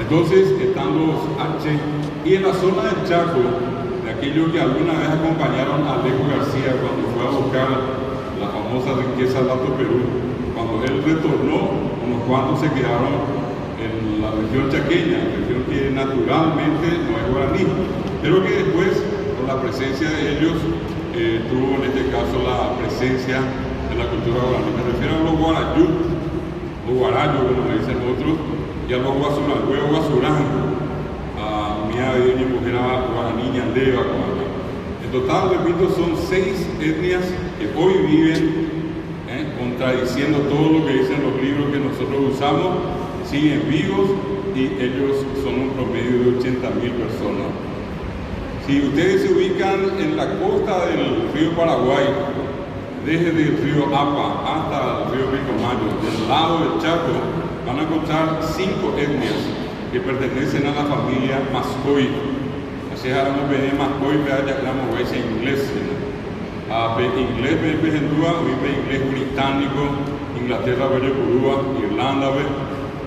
Entonces están los H, y en la zona del Chaco, de aquellos que alguna vez acompañaron a Alejo García cuando fue a buscar la famosa riqueza del Alto Perú, cuando él retornó, unos cuantos se quedaron en la región chaqueña, región que naturalmente no es guaraní, pero que después, con la presencia de ellos, tuvo en este caso la presencia de la cultura guaraní. Me refiero a los guarayú, los guarayos, como le dicen otros, y a los guasurán, a mi y mujer guaraní, ñandeva, en total, repito, son 6 etnias que hoy viven, contradiciendo todo lo que dicen los libros que nosotros usamos, siguen vivos, y ellos son un promedio de 80.000 personas. Si ustedes se ubican en la costa del río Paraguay, desde el río Apa hasta el río Pilcomayo, del lado del Chaco, van a encontrar 5 etnias que pertenecen a la familia Mascoy. Así es, ahora no ven Mascoy, pero ya hablamos de inglés. Inglés, inglés británico, Inglaterra, Purúa, Irlanda,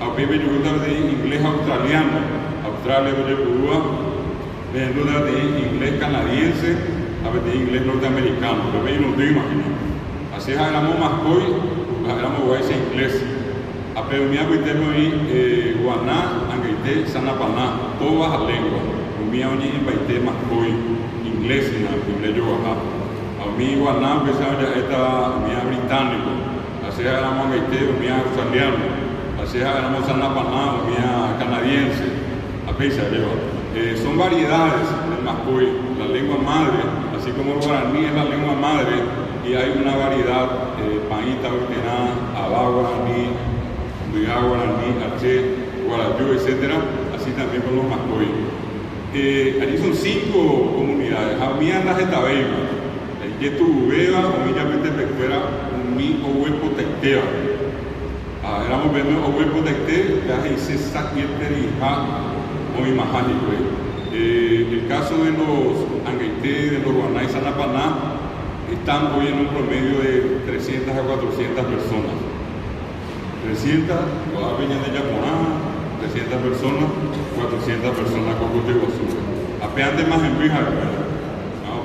inglés australiano, Australia, Purúa, de inglés canadiense, inglés norteamericano, lo veis, no te imaginas. Así es, éramos Mascoy, éramos inglés. Pero mi abuelo y guaná, angaité, sanapaná, todas las lenguas. Mi abuelo y baité Mascoy, inglés, inglés yo bajaba. A mí guaná empezaba ya esta mi británico. Así es, éramos angaité, mi australiano. Así es, éramos sanapaná, mi canadiense. A pesar de son variedades del Mascoy, la lengua madre, así como el guaraní es la lengua madre, y hay una variedad, paíta, urquená, abá guaraní, Duyá guaraní, Arché, Guarayú, etc. Así también con los Mascoy. Allí son 5 comunidades. A mí andas de Tabeiba, el que tu beba, o mi llamente pecuera, mi o huepo tectea. Éramos viendo o huepo tectea, ya hice saquiete y muy mágico. El caso de los angaité, de los guaná y sanapaná, están hoy en un promedio de 300 a 400 personas. 300, toda Peña de Yaporá, 300 personas, 400 personas con Cote Guazú. Apenas más en Pija,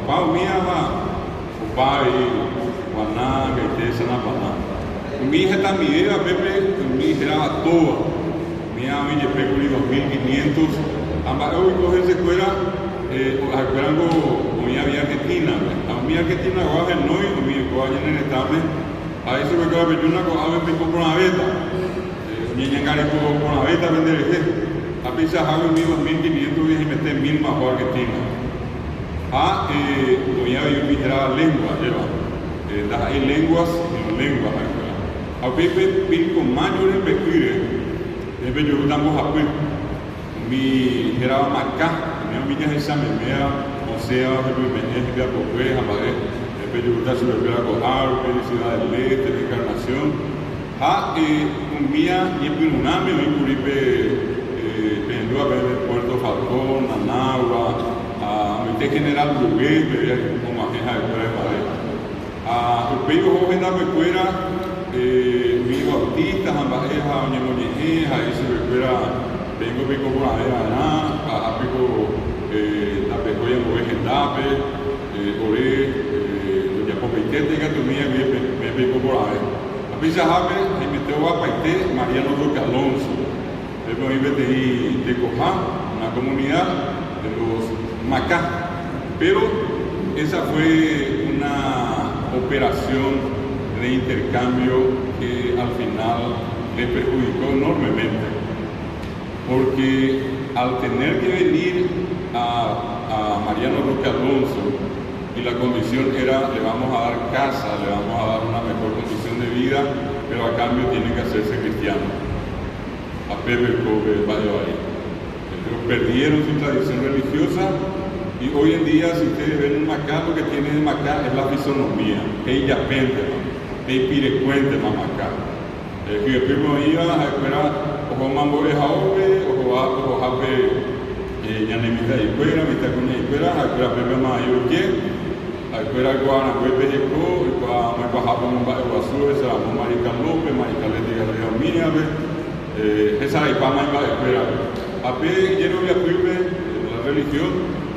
Pau mía va, Opa y Guaná, Gaité, Sanapaná. Mi hija está mi idea, Pepe, mi hija era toda. Mi hija me llevé con 2.500. Ambas hoy cogen escuela, esperando con mi vía Argentina. A mi Argentina, Guaje, no, y mi Guaje en el estable. A eso me queda una cosa, a ver, me compro una beta. Mi ñangare con una beta, vender el jefe. A pesar de que 2.500 y me metí 1.000 más por Argentina. Como ya yo me era lengua, hay lenguas y no lenguas. A Pepe, con mayor en Bequire, después yo estamos a Pepe. Mi era Macá, mi niña es esa memea, o sea, me es que apoyé, amaré. Periodista sobre el Cojar, Ciudad del Este, de Encarnación. Un día, y en Piruname, hoy Curipe, vendió a ver el Puerto Falcón, Managua, mi general Lugué, como ajeja de fuera de Madrid. El pedido joven de Pecuera, mi Bautista, Jambajeja, Doña Moñejeja, y se recuerda, vengo por allá, a Pico, la Pecoya, Movejendape, Oré, Paitete que tu mía me pico por ahí. A pisa jabe y me tengo a Paité, Mariano Roque Alonso. Yo me iba de Cojá, una comunidad de los Macá. Pero esa fue una operación de intercambio que al final le perjudicó enormemente. Porque al tener que venir a Mariano Roque Alonso, y la condición era, le vamos a dar casa, le vamos a dar una mejor condición de vida, pero a cambio tiene que hacerse cristiano. A Pepe Kobe, Valle. Ellos perdieron su tradición religiosa, y hoy en día, si ustedes ven un Macá, lo que tiene de Macá es la fisonomía. Ella pende, ella pirecuente más Macá. Que el primo iba a esperar, ojo mambo de jaobe, ojo jape, ya ne mitad y fuera, mitad con y fuera, a esperar Pepe mayor que. Akwera guana kwebe heko kwa mwa hapa mba wasu esa Marica López, Marica Leti Garriga Mía, esa y pa mba akwera Ape lleno de la religión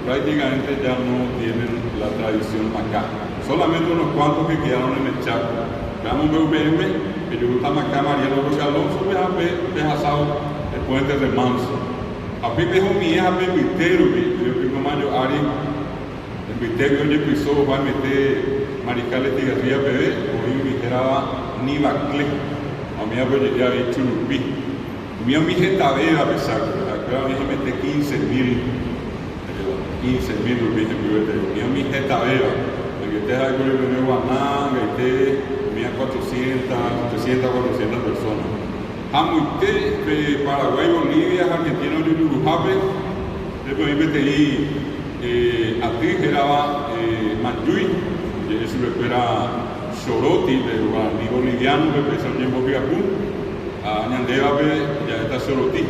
prácticamente ya no tienen la tradición macá. Solamente unos cuantos que quedaron en el Chaco. Veamos BVM, que yo gusta macá, Mariano Roque Alonso, de asado, el puente de Manso. Ape dejo mi hija en Vitero, yo primo mayo Ari, en Vitero yo pisó, va a meter maricales de guerrilla bebé, hoy me dijera ni bacle, a mí ya había chulupí. Mi gente tavera a pesar, acá me mete 15.000 rupias en mi gente tavera, porque te da el colegio de Guaná, que mía 400 personas. Amuite de Paraguay, Bolivia, Argentina, Uruguay, después me metí a ti, que era Manjuy, que eso era Soroti, de Guaraní boliviano, que empezó en Boquiapú. A Ñandeva ya está Soroti.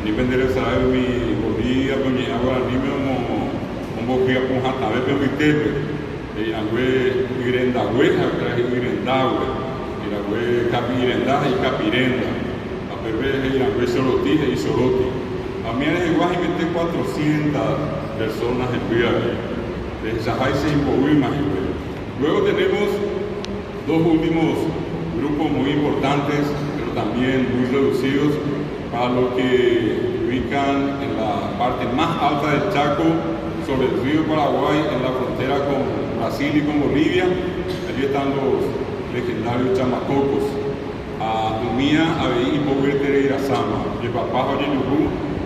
Ni vender sabe mi Bolivia, pues ahora ni me un Boquiapú, hasta ver mi tepe. Y angüe Irendagüe, acá Irendagüe. Iragüe Capirenda y Capirenda. A Pepe Iragüe Soroti y Soroti. A mí en el Guaji mete 400 personas en Vía. De Sahai se impovió más. Luego tenemos dos últimos grupos muy importantes, pero también muy reducidos, para los que ubican en la parte más alta del Chaco, sobre el río Paraguay, en la frontera con Brasil y con Bolivia. Allí están los legendarios chamacocos. A Dumía, Abeí, Boguete y Irazama. De Papá, Oye,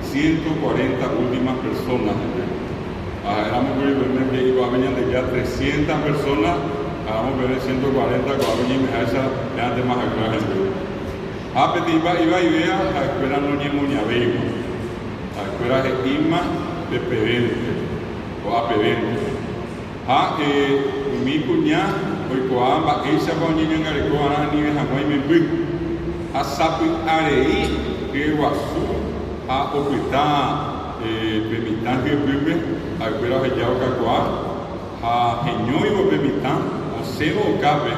140 últimas personas. Éramos que iba a venir de ya 300 personas, vamos a ver 140, que va a venir a esa, antes más acá. A Petit iba y vea, a la escuela no ni Muñabeiba, a la escuela de Ima de Pedente, o a Pedente. A mi cuñá, hoy coamba, esa va a venir en Arecoa, ni en Hawaii, me fui. A Sapi Areí, que Guazú, a Oquitá. Pemitán que vive, a Cuera Vellao Cacoa, a Geñoibo Pemitán, o Sebo Cabe,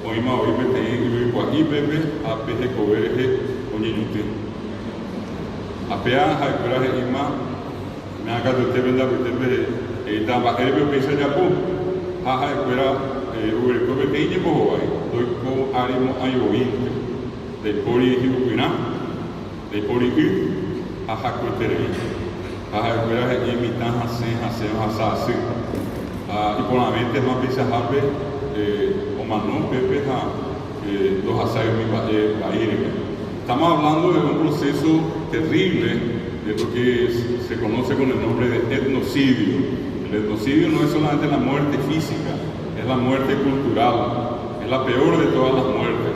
Oima Oime Teí, Guají Pepe, a Peje Cobereje, Oñiñuti. A Pea, a Cuera Ima, me haga de usted venda, porque estaba Herbio Pisa Yapú, a Cuera, Ubercobe Teí, Bohai, doy con Arimo Ayointe, de Pori Hibuquina, de Pori Hibuquina. A Jacueterei, a Jacuera y Mitán Hacen, Hasasi. Y por la mente más piezas Jape, o Manón, Pepe, los Hasayos y Baire. Estamos hablando de un proceso terrible de lo que se conoce con el nombre de etnocidio. El etnocidio no es solamente la muerte física, es la muerte cultural, es la peor de todas las muertes.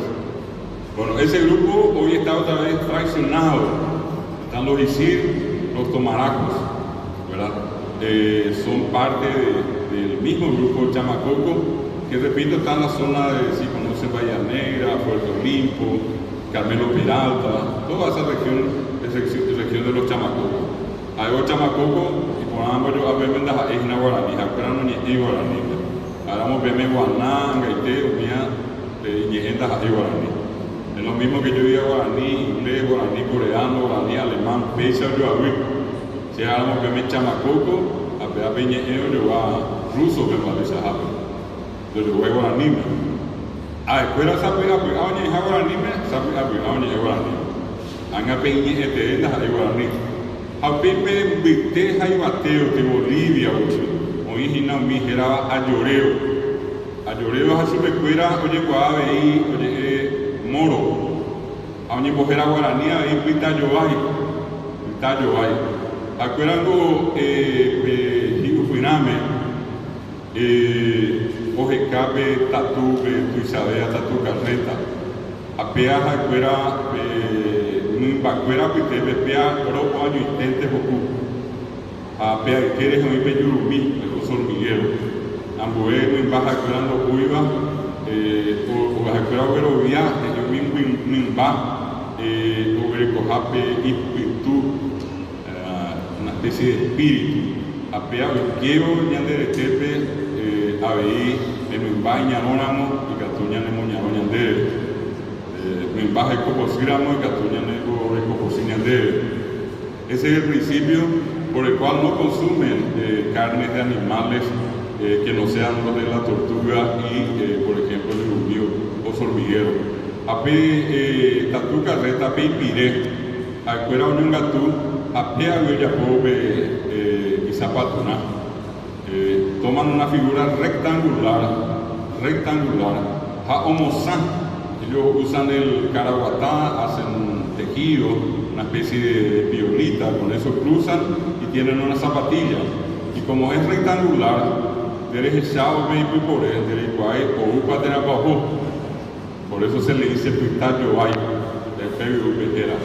Bueno, ese grupo hoy está otra vez traicionado. Están los Isir, los Tomaracos, ¿verdad? Son parte del mismo grupo Chamacoco, que repito, está en la zona de, si conocen, Bahía Negra, Puerto Olimpo, Carmelo Peralta, toda esa región de los Chamacocos. Hay los Chamacocos, y por ambos yo a ver vendas es una guaraní, pero no ni guaraní. Ahora vamos a ver Guaná, Gaitero, Mía, y gendas a guaraní. Es lo mismo que yo diga guaraní, inglés, guaraní coreano, guaraní alemán, pesa yo a ver. Si hagamos que me chamacoco, a ver a peña yo a ruso que me parece a ver. Yo voy a guaraní. A escuela sabe a ver, a oye, a guaraní, sabe a ver, a oye, guaraní. Anga peña este a guaraní. A pepe viteja y bateo de Bolivia, hoy hina mi geraba a lloreo. A lloreo a su escuela, oye, guave y oye, moro, a un mujer guaraní, ahí Pitayovay, acuerdo Hiufiname, Ojecabe, Tatu, Tuizadea, Tatu Carreta, a Pea, Acuera, Nimbacuera, Pitebe, Pea, Oropo, Año Intente, Joku, a Pea, que eres un Peyurumí, el oso hormiguero, Ambué, Nimbaja, Acuerando Cuiva, o Acuera, pero viaje, yo mismo Nimba, Oberecojape, Ipitu, una especie de espíritu, a Pea, Quiero, Ñanderetepe, Abeí, Nimba, Ñanóramo, y Catuña, Nemoñano, Ñandere. Me baja como si gramo y Catuña nego Ese es el principio por el cual no consumen carnes de animales que no sean los de la tortuga y, por ejemplo, el urumio o hormiguero. Ape tatuca reta pe pire, acuera un gatú, ape aguilla pobe y zapatuna. Toman una figura rectangular, homosán. Ellos usan el caraguatá, hacen tejido, una especie de piolita, con eso cruzan y tienen una zapatilla. Y como es rectangular, derechado y por por eso se le dice Pitayobay, de Febio Petera.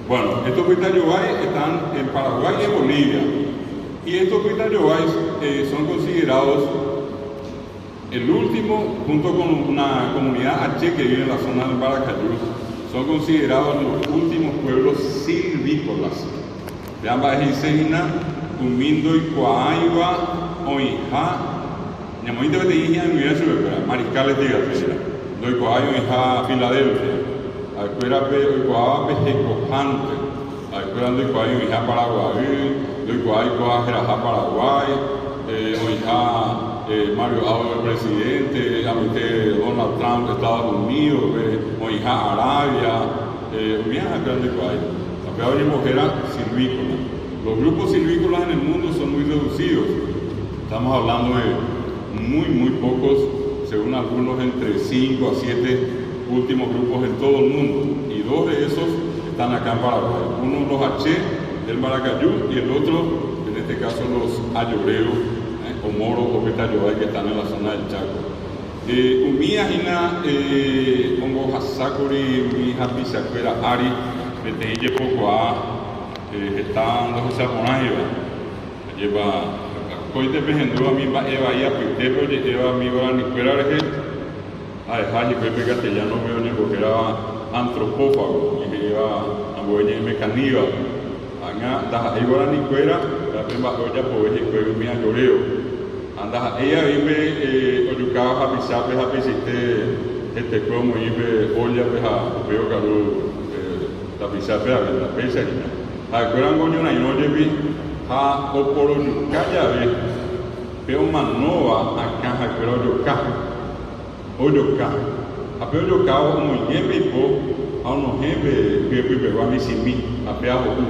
Bueno, estos Pitayobay están en Paraguay y en Bolivia. Y estos Pitayobay son considerados el último, junto con una comunidad H que vive en la zona del Baracayú, son considerados los últimos pueblos silvícolas. De ambas islas, Umindo y Coaiba, Oija, Ñamoita de Ija, Mariscales de García, Doy Coaiba, Oija, Filadelfia, Acuera Coaiba, Pejecojante, Acuera Doy Coaiba, Oija, Paraguay, Doy Coaiba, Jerajá, Paraguay, Oija, Mario Auto, el presidente, Donald Trump, Estados Unidos, Oija, Arabia, Oija, Grande Coaiba. Acá hay mujeres silvícolas. Los grupos silvícolas en el mundo son muy reducidos. Estamos hablando de muy pocos, según algunos, entre 5 a 7 últimos grupos en todo el mundo. Y 2 de esos están acá en Paraguay. Uno los H, el Maracayú, y el otro, en este caso, los Ayoreos, o Moros o Pitayobay, que están en la zona del Chaco. Umía hina, Ongo Hasakuri, Umija Pisacuera Ari, Beteye Pocoa, están los japoneses, lleva coite pejendú a mi eva y a pitero lleva mi hora ni fuera de a dejar y pepe castellano veo ni porque era antropófago y lleva a buena mecanismo anga da igual ni fuera la pemba olla pues y pues mi lloreo anda ella vive oyucaba a pisape a pisite como ibe olla peja veo caro la pisape a la pesa acuerdan coño na inoye vi a oporo nyukaya ve peo manova acá pero oyoka a peo oyoka como yembe po a uno jembe pepe va mi simi a pea hoku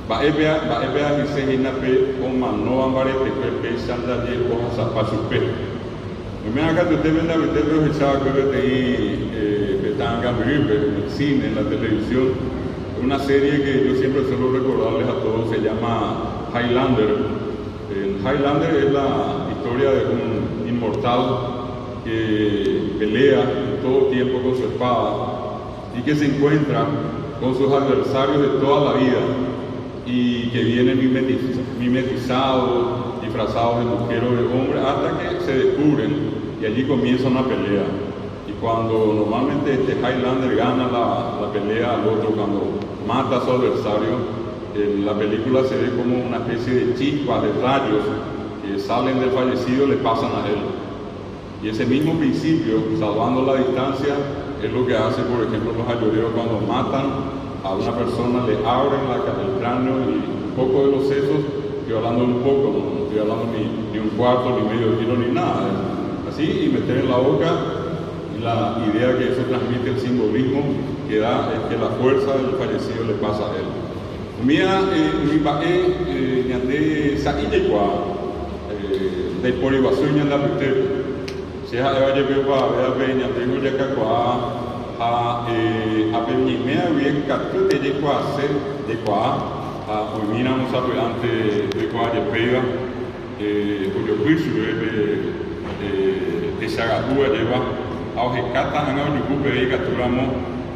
ba ebea dice hina pe o manova barete pepe sanda de hoja zapasupe me acá te venda vete lo echaba que te petanga vive en el cine en la televisión. Una serie que yo siempre suelo recordarles a todos se llama Highlander. El Highlander es la historia de un inmortal que pelea todo tiempo con su espada y que se encuentra con sus adversarios de toda la vida y que vienen mimetizados, disfrazados de mujer o de hombre hasta que se descubren y allí comienza una pelea. Y cuando normalmente este Highlander gana la pelea al otro, cuando mata a su adversario, en la película se ve como una especie de chispas, de rayos que salen del fallecido y le pasan a él. Y ese mismo principio, salvando la distancia, es lo que hace, por ejemplo, los ayoreros cuando matan a una persona, le abren el cráneo y un poco de los sesos, estoy hablando un poco, no estoy hablando ni un cuarto, ni medio kilo, ni nada. Así, y meter en la boca. La idea que eso transmite, el simbolismo que da, es que la fuerza del fallecido le pasa a él. Mía, mi pae, ñande saquillecua, de por iguazú ñanda pite, si es a llevar para ver ñande no ya cacua, a peñimea bien catute yecua se de cua, a hoy no sabe antes de cua yepega, cuyo juicio de sagatúa lleva. Aujecata anga yukupe y capturamos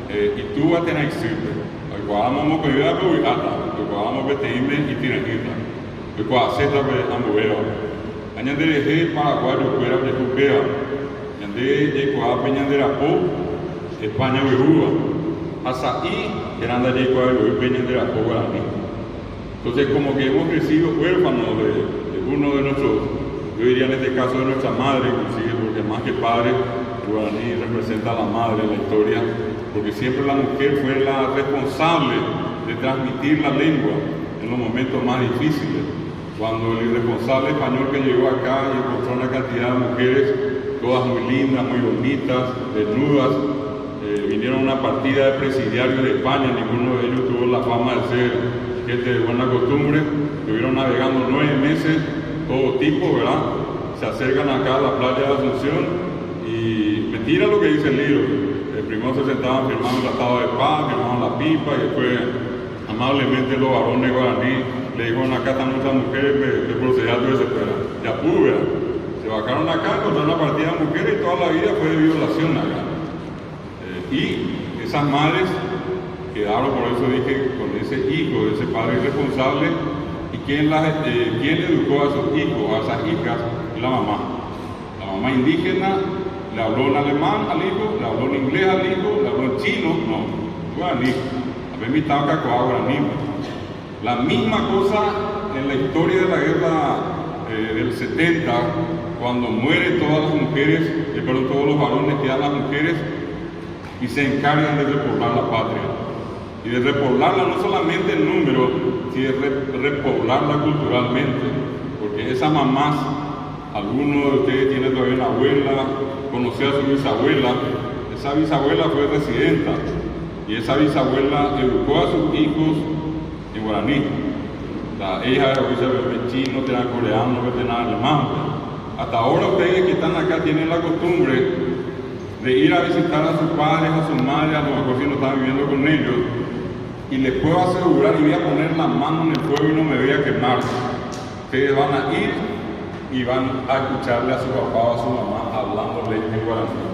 y tú vas a tener existe. Hoy vamos con idea de uigata, hoy vamos beteime y tiranita. Hoy cuando se tape ambueo. Añade de Paraguay fuera de Cupea. Añade de cuando peñande la po España viuda. Hasta ahí que anda de cuando peñande la po guaraní. Entonces como que hemos crecido huérfanos de uno de nuestros, yo diría en este caso de nuestra madre, inclusive porque más que padre. Guaraní representa a la madre en la historia, porque siempre la mujer fue la responsable de transmitir la lengua en los momentos más difíciles. Cuando el irresponsable español que llegó acá y encontró una cantidad de mujeres, todas muy lindas, muy bonitas, desnudas, vinieron a una partida de presidiarios de España, ninguno de ellos tuvo la fama de ser gente de buena costumbre, estuvieron navegando 9 meses, todo tipo, ¿verdad? Se acercan acá a la playa de Asunción y mentira lo que dice el libro. Primero se sentaban firmando el tratado de paz, firmaban la pipa y después amablemente los varones guaraní le dijeron: acá están nuestras mujeres, me procedía todo ese fuera. Ya pude, se bajaron acá, encontraron una partida de mujeres y toda la vida fue de violación acá. Y esas madres quedaron, por eso dije, con ese hijo, de ese padre irresponsable. ¿Y quién educó a sus hijos, a esas hijas? La mamá. La mamá indígena le habló en alemán al hijo, le habló en inglés al hijo, le habló en chino, no, guaraní. A mí me estaba cacoa guaraní. La misma cosa en la historia de la guerra del 70, cuando mueren todas las mujeres, todos los varones, quedan las mujeres y se encargan de repoblar la patria. Y de repoblarla no solamente en número, sino de repoblarla culturalmente. Porque esas mamás, algunos de ustedes tienen todavía una abuela, conoció a su bisabuela, esa bisabuela fue residenta y esa bisabuela educó a sus hijos en guaraní. La hija de Luisa chino, tenía coreano, tenía alemán. Hasta ahora ustedes que están acá tienen la costumbre de ir a visitar a sus padres, a sus madres, a lo mejor si no están viviendo con ellos, y les puedo asegurar y voy a poner la mano en el fuego y no me voy a quemar. Ustedes van a ir y van a escucharle a su papá o a su mamá hablándole en guaraní.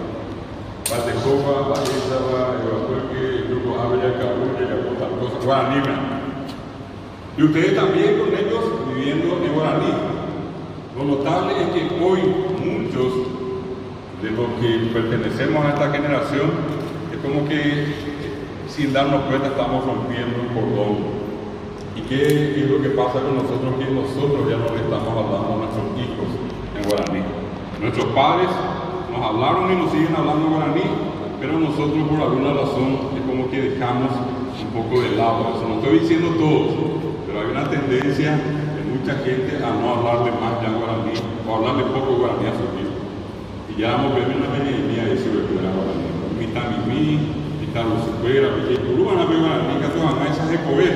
Batecoba, Baezaba, Evacueque, Grupo Avella, Cabulla, tal cosa, guaraní. Y ustedes también con ellos viviendo en guaraní. Lo notable es que hoy muchos de los que pertenecemos a esta generación es como que sin darnos cuenta estamos rompiendo un cordón. ¿Y qué es lo que pasa con nosotros? Que nosotros ya no le estamos hablando a nuestros hijos en guaraní. Nuestros padres nos hablaron y nos siguen hablando en guaraní, pero nosotros por alguna razón es como que dejamos un poco de lado eso. No estoy diciendo todos, pero hay una tendencia de mucha gente a no hablarle más ya en guaraní o hablarle poco guaraní a sus hijos. Y ya vamos a ver una venida y se recupera guaraní. Mitad mimi, mitad lo supera, mitad van a ver guaraní, que todas las mesas de comer.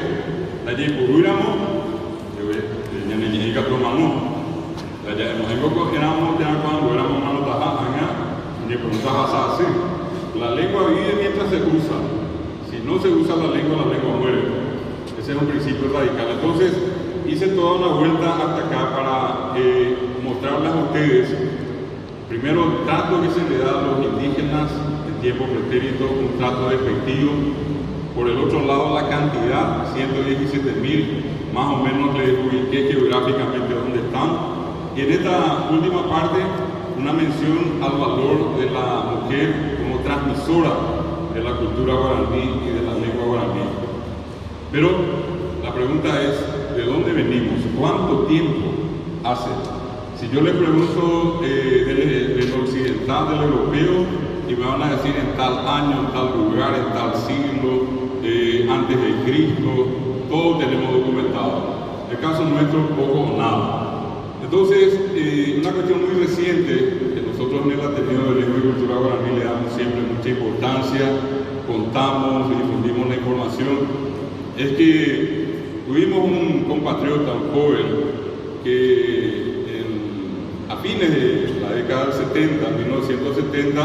La Yepururamo, ya no llega a tomar no. La Yamohengo éramos ya cuando éramos manos tajaña, y preguntaba así. La lengua vive mientras se usa. Si no se usa la lengua muere. Ese es un principio radical. Entonces, hice toda una vuelta hasta acá para mostrarles a ustedes, primero, el trato que se le da a los indígenas en tiempo pretérito, un trato despectivo. Por el otro lado, la cantidad, 117.000, más o menos les ubiqué geográficamente dónde están. Y en esta última parte, una mención al valor de la mujer como transmisora de la cultura guaraní y de la lengua guaraní. Pero la pregunta es, ¿de dónde venimos? ¿Cuánto tiempo hace? Si yo le pregunto del occidental, del europeo, y me van a decir en tal año, en tal lugar, en tal siglo, antes de Cristo, todo tenemos documentado. El caso nuestro, poco o nada. Entonces, una cuestión muy reciente, que nosotros en el Ateneo de Lengua y Cultura Guaraní le damos siempre mucha importancia, contamos y difundimos la información, es que tuvimos un compatriota, un joven, que a fines de la década del 70, 1970,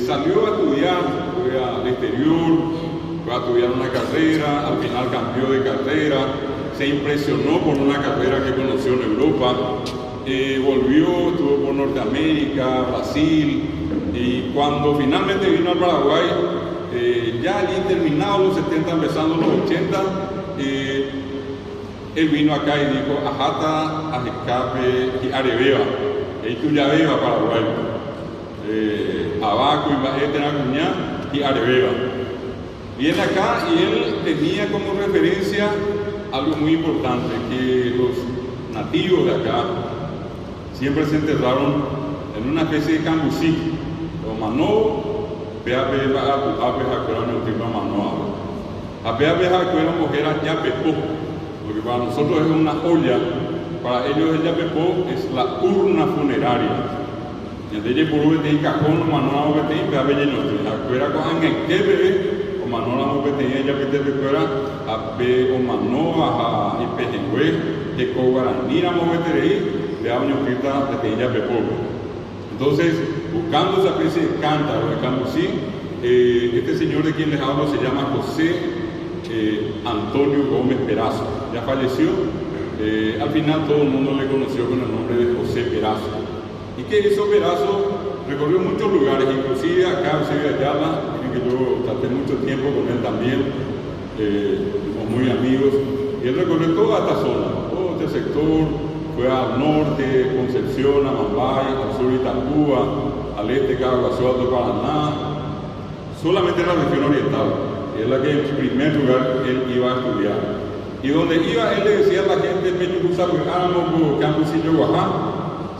salió a estudiar, fue al exterior, fue a estudiar una carrera, al final cambió de carrera, se impresionó por una carrera que conoció en Europa, volvió, estuvo por Norteamérica, Brasil, y cuando finalmente vino al Paraguay, ya allí terminado los 70, empezando los 80, él vino acá y dijo, ajata, ajicape y arebeba, y tú ya beba Paraguay, abaco y bajeteracuñá y arebeba. Viene acá y él tenía como referencia algo muy importante, que los nativos de acá siempre se enterraron en una especie de cambusí, o manó, peape, ape, jacorano, tipo manó. Apenas fueron mujeres yapepó, porque para nosotros es una olla, para ellos el yapepó es la urna funeraria. Y entonces por un cajón, mano que te iba a ver lleno, afuera con el que bebé, o mano que te iba a ver fuera, a pe o mano a IPGW, de Coguaranira moveterei, de año quita de que ella pepó. Entonces, buscando esa especie de cántaro de Camusí, este señor de quien les hablo se llama José Antonio Gómez Perazo. Ya falleció. Al final todo el mundo le conoció con el nombre de José Perazo. ¿Y qué hizo Perazo? Recorrió muchos lugares, inclusive acá en Sevilla Ayala, que yo traté mucho tiempo con él también, fuimos muy amigos, y él recorrió toda esta zona, todo este sector, fue al norte, Concepción, Amambay, al sur Itacúa, al este Caraguazú, Alto Paraná, solamente en la región oriental, que es la que en primer lugar él iba a estudiar. Y donde iba, él le decía a la gente, Meñucusa, Áramo, Campusillo, Oaxaca,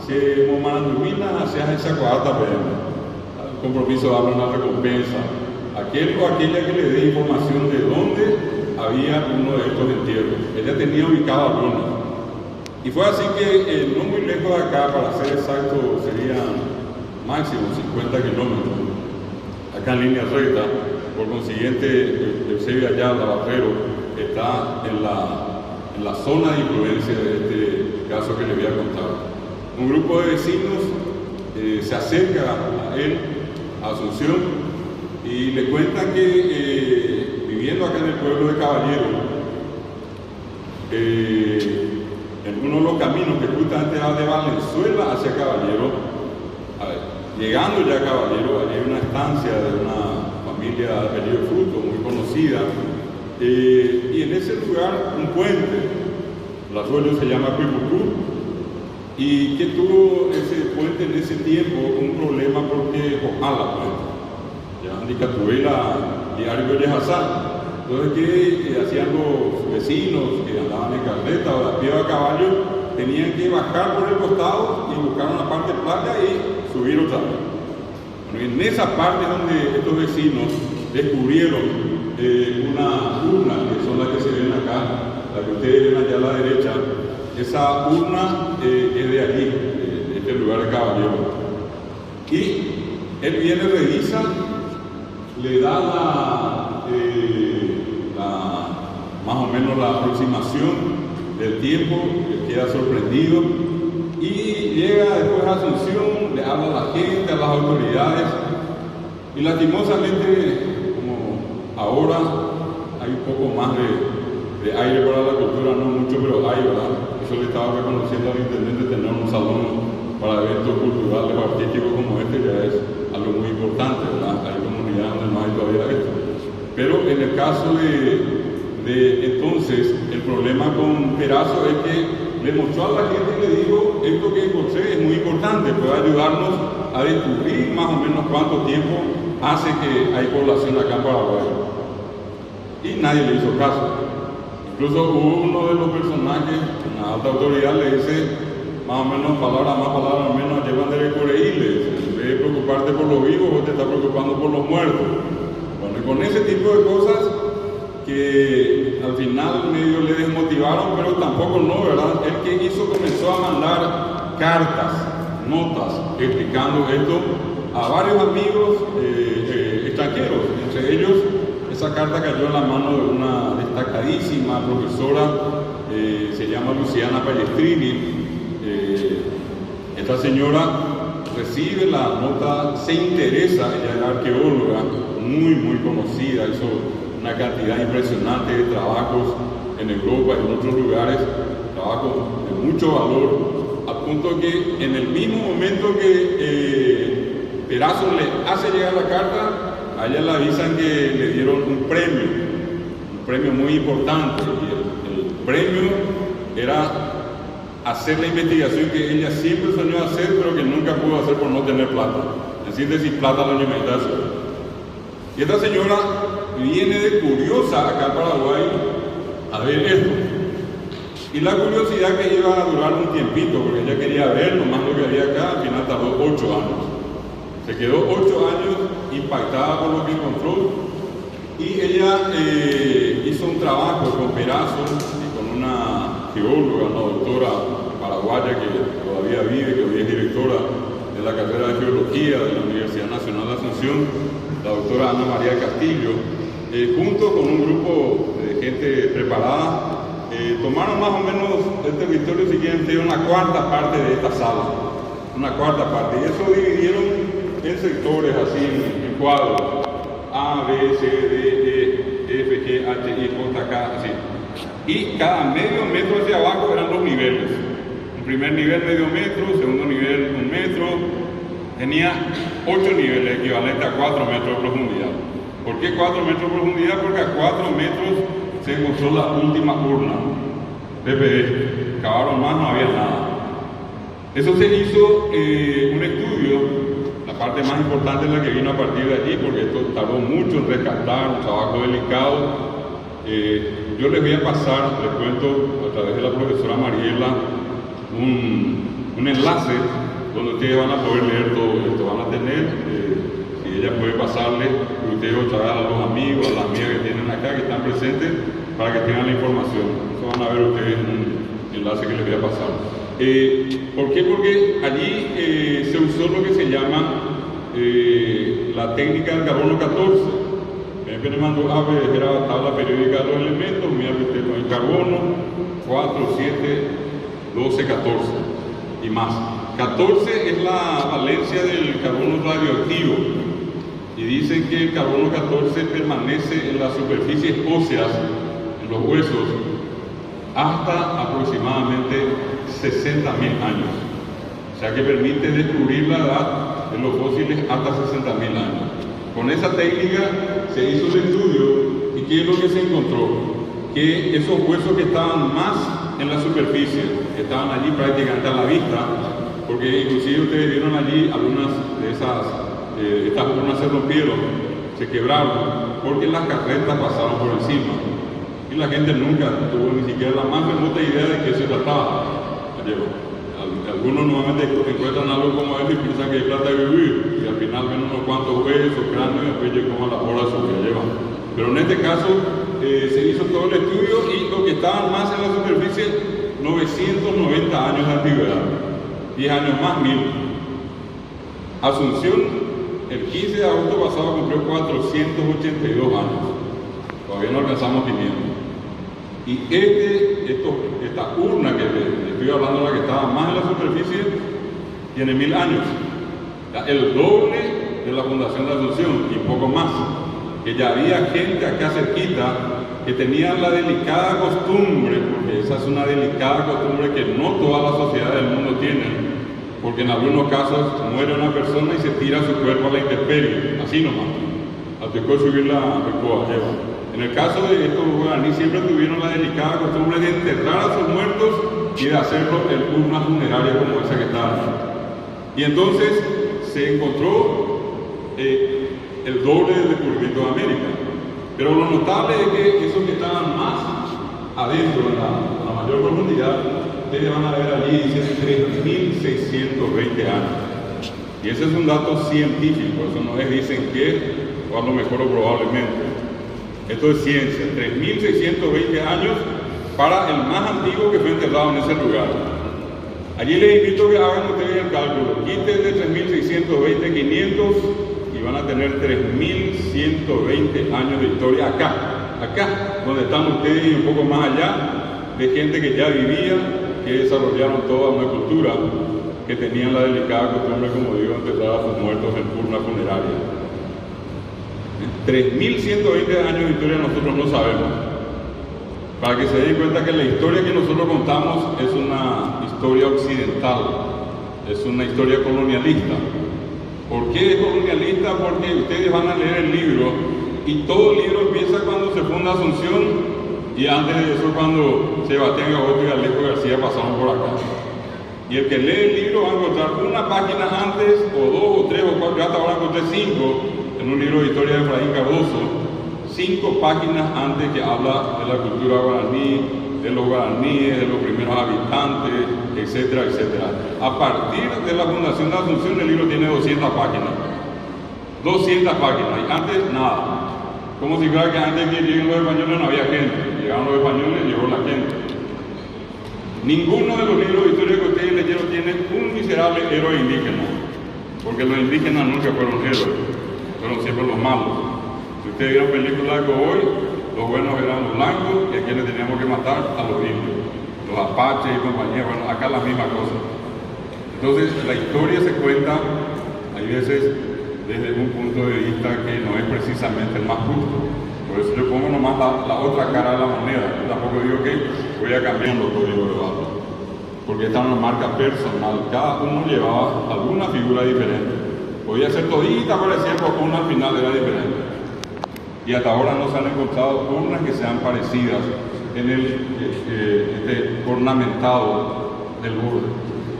se Momanandumina, se hace esa cuarta el compromiso de darle una recompensa. Aquel o aquella que le dé información de dónde había uno de estos entierros. Ella tenía ubicado algunos. Y fue así que no muy lejos de acá, para ser exacto, serían máximo 50 kilómetros, acá en línea recta. Por consiguiente, Eusebio Ayala, Barrero, está en la zona de influencia de este caso que le voy a contar. Un grupo de vecinos se acerca a él, a Asunción, y le cuentan que viviendo acá en el pueblo de Caballero, en uno de los caminos que justamente va de Valenzuela hacia Caballero, llegando ya a Caballero, allí hay una estancia de una familia de apellido Fruto, muy conocida, y en ese lugar un puente, el suelo se llama Pipucú, y que tuvo ese puente en ese tiempo un problema porque ojalá puente, ya indicatuela y algo de Hazard. Entonces, ¿qué hacían los vecinos que andaban en carreta o a pie o a caballo? Tenían que bajar por el costado y buscar una parte plana y subir otra vez. Bueno, en esa parte donde estos vecinos descubrieron una urna, que son las que se ven acá, la que ustedes ven allá a la derecha. Esa urna es de allí, de este lugar de Caballero. Y él viene, revisa, le da más o menos la aproximación del tiempo, que queda sorprendido, y llega después a Asunción, le habla a la gente, a las autoridades, y lastimosamente, como ahora hay un poco más de aire para la cultura, no mucho, pero hay, ¿verdad? Eso le estaba reconociendo al intendente tener un salón para eventos culturales o artísticos como este, ya es algo muy importante, ¿verdad? Hay comunidades donde no hay todavía esto. Pero en el caso de entonces, el problema con Perazo es que le mostró a la gente y le dijo, esto que encontré es muy importante, puede ayudarnos a descubrir más o menos cuánto tiempo hace que hay población acá en Paraguay. Y nadie le hizo caso. Incluso uno de los personajes, una alta autoridad, le dice, más o menos, palabras más, palabras menos, llevan de correírle. En vez de preocuparte por los vivos, vos te estás preocupando por los muertos. Bueno, y con ese tipo de cosas que al final medio le desmotivaron, pero tampoco no, ¿verdad? El que hizo comenzó a mandar cartas, notas, explicando esto a varios amigos extranjeros, entre ellos. Esa carta cayó en la mano de una destacadísima profesora, se llama Luciana Pallestrini. Esta señora recibe la nota, se interesa, ella era arqueóloga, muy conocida, hizo una cantidad impresionante de trabajos en Europa y en otros lugares, trabajos de mucho valor, a punto que en el mismo momento que Perazo le hace llegar la carta, a ella le avisan que le dieron un premio muy importante, y el premio era hacer la investigación que ella siempre soñó hacer, pero que nunca pudo hacer por no tener plata. Es decir, sin plata la alimentación. Y esta señora viene de curiosa acá a Paraguay a ver esto. Y la curiosidad que iba a durar un tiempito, porque ella quería ver nomás lo que había acá, al final tardó 8 años. Se quedó 8 años impactada por lo que encontró, y ella hizo un trabajo con Perazo y con una geóloga, una doctora paraguaya que todavía vive, que hoy es directora de la carrera de Geología de la Universidad Nacional de Asunción, la doctora Ana María Castillo, junto con un grupo de gente preparada, tomaron más o menos el territorio, si quieren, de una cuarta parte de esta sala, una cuarta parte, y eso dividieron en sectores así, en cuadros, A, B, C, D, E, F, G, H, I, J, K, así. Y cada medio metro hacia abajo eran los niveles. El primer nivel medio metro, segundo nivel 1 metro, tenía 8 niveles, equivalente a 4 metros de profundidad. ¿Por qué 4 metros de profundidad? Porque a 4 metros se encontró la última urna, PPE. Cavaron más, no había nada. Eso se hizo un estudio. La parte más importante es la que vino a partir de allí, porque esto tardó mucho en rescatar, un trabajo delicado. Yo les voy a pasar, les cuento a través de la profesora Mariela, un enlace donde ustedes van a poder leer todo esto. Van a tener, si ella puede pasarle, ustedes otra vez a los amigos, a las amigas que tienen acá, que están presentes, para que tengan la información. Eso van a ver ustedes en un enlace que les voy a pasar. ¿Por qué? Porque allí se usó lo que se llama la técnica del carbono 14. Me mando a ver, era la tabla periódica de los elementos, mira usted con el carbono, 4, 7, 12, 14 y más. 14 es la valencia del carbono radioactivo, y dicen que el carbono 14 permanece en las superficies óseas, en los huesos, hasta aproximadamente 60.000 años. O sea que permite descubrir la edad de los fósiles hasta 60.000 años. Con esa técnica se hizo el estudio, y ¿qué es lo que se encontró? Que esos huesos que estaban más en la superficie, que estaban allí prácticamente a la vista, porque inclusive ustedes vieron allí algunas de estas urnas se rompieron, se quebraron, porque las carretas pasaron por encima, y la gente nunca tuvo ni siquiera la más remota idea de qué se trataba. Algunos nuevamente encuentran algo como eso y piensan que es plata de vivir, y al final ven unos cuantos huesos, cráneos, y después llegan a la hora que llevan. Pero en este caso se hizo todo el estudio, y lo que estaban más en la superficie, 990 años de antigüedad, 10 años más 1000. Asunción, el 15 de agosto pasado cumplió 482 años, todavía no alcanzamos 500. Y esta urna que les estoy hablando, la que estaba más en la superficie, tiene 1000 años, el doble de la fundación de Asunción y poco más. Que ya había gente acá cerquita que tenía la delicada costumbre, porque esa es una delicada costumbre que no todas las sociedades del mundo tienen, porque en algunos casos muere una persona y se tira su cuerpo a la intemperie, así nomás, al tocó subir la lleva. En el caso de estos guaraníes siempre tuvieron la delicada costumbre de enterrar a sus muertos y de hacerlo en urnas funerarias como esa que está aquí. Y entonces se encontró el doble del descubrimiento de América. Pero lo notable es que esos que estaban más adentro, en la mayor profundidad, ustedes van a ver allí, dice 3.620 años. Y ese es un dato científico, eso no es dicen que, o a lo mejor o probablemente. Esto es ciencia, 3.620 años para el más antiguo que fue enterrado en ese lugar. Allí les invito a que hagan ustedes el cálculo, quiten de 3.620, 500, y van a tener 3.120 años de historia acá, donde están ustedes y un poco más allá, de gente que ya vivía, que desarrollaron toda una cultura, que tenían la delicada costumbre, como digo, de enterrar a sus muertos en urna funeraria. 3.120 años de historia nosotros no sabemos. Para que se den cuenta que la historia que nosotros contamos es una historia occidental, es una historia colonialista. ¿Por qué es colonialista? Porque ustedes van a leer el libro y todo el libro empieza cuando se funda Asunción, y antes de eso cuando Sebastián Gaboto y Alejo García pasaron por acá. Y el que lee el libro va a encontrar una página antes, o 2 o 3 o 4, hasta ahora encontré 5, en un libro de historia de Efraín Cardoso, 5 páginas antes que habla de la cultura guaraní, de los guaraníes, de los primeros habitantes, etcétera, etcétera. A partir de la fundación de Asunción, el libro tiene 200 páginas. 200 páginas, y antes nada. como si fuera que antes que lleguen los españoles no había gente. Llegaron los españoles, llegó la gente. Ninguno de los libros de historia que ustedes leyeron tiene un miserable héroe indígena, porque los indígenas nunca fueron héroes, fueron siempre los malos. Si ustedes vieron películas como hoy, los buenos eran los blancos y a quienes teníamos que matar a los indios, los apaches y compañía. Bueno, acá la misma cosa. Entonces, la historia se cuenta, hay veces, desde un punto de vista que no es precisamente el más justo. Por eso yo pongo nomás la otra cara de la moneda. Yo tampoco digo que voy a cambiar los códigos de barra, porque esta es una marca personal. Cada uno llevaba alguna figura diferente. Podía ser todita parecida, pero una al final era diferente. Y hasta ahora no se han encontrado urnas que sean parecidas en el ornamentado del borde.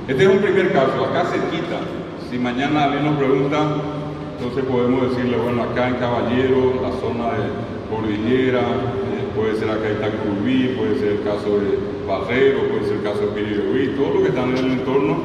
Este es un primer caso, acá cerquita. Si mañana alguien nos pregunta, entonces podemos decirle, bueno, acá en Caballero, la zona de Cordillera, puede ser acá en Tacurbí, puede ser el caso de Barrero, puede ser el caso de Piribebuí, todo lo que está en el entorno,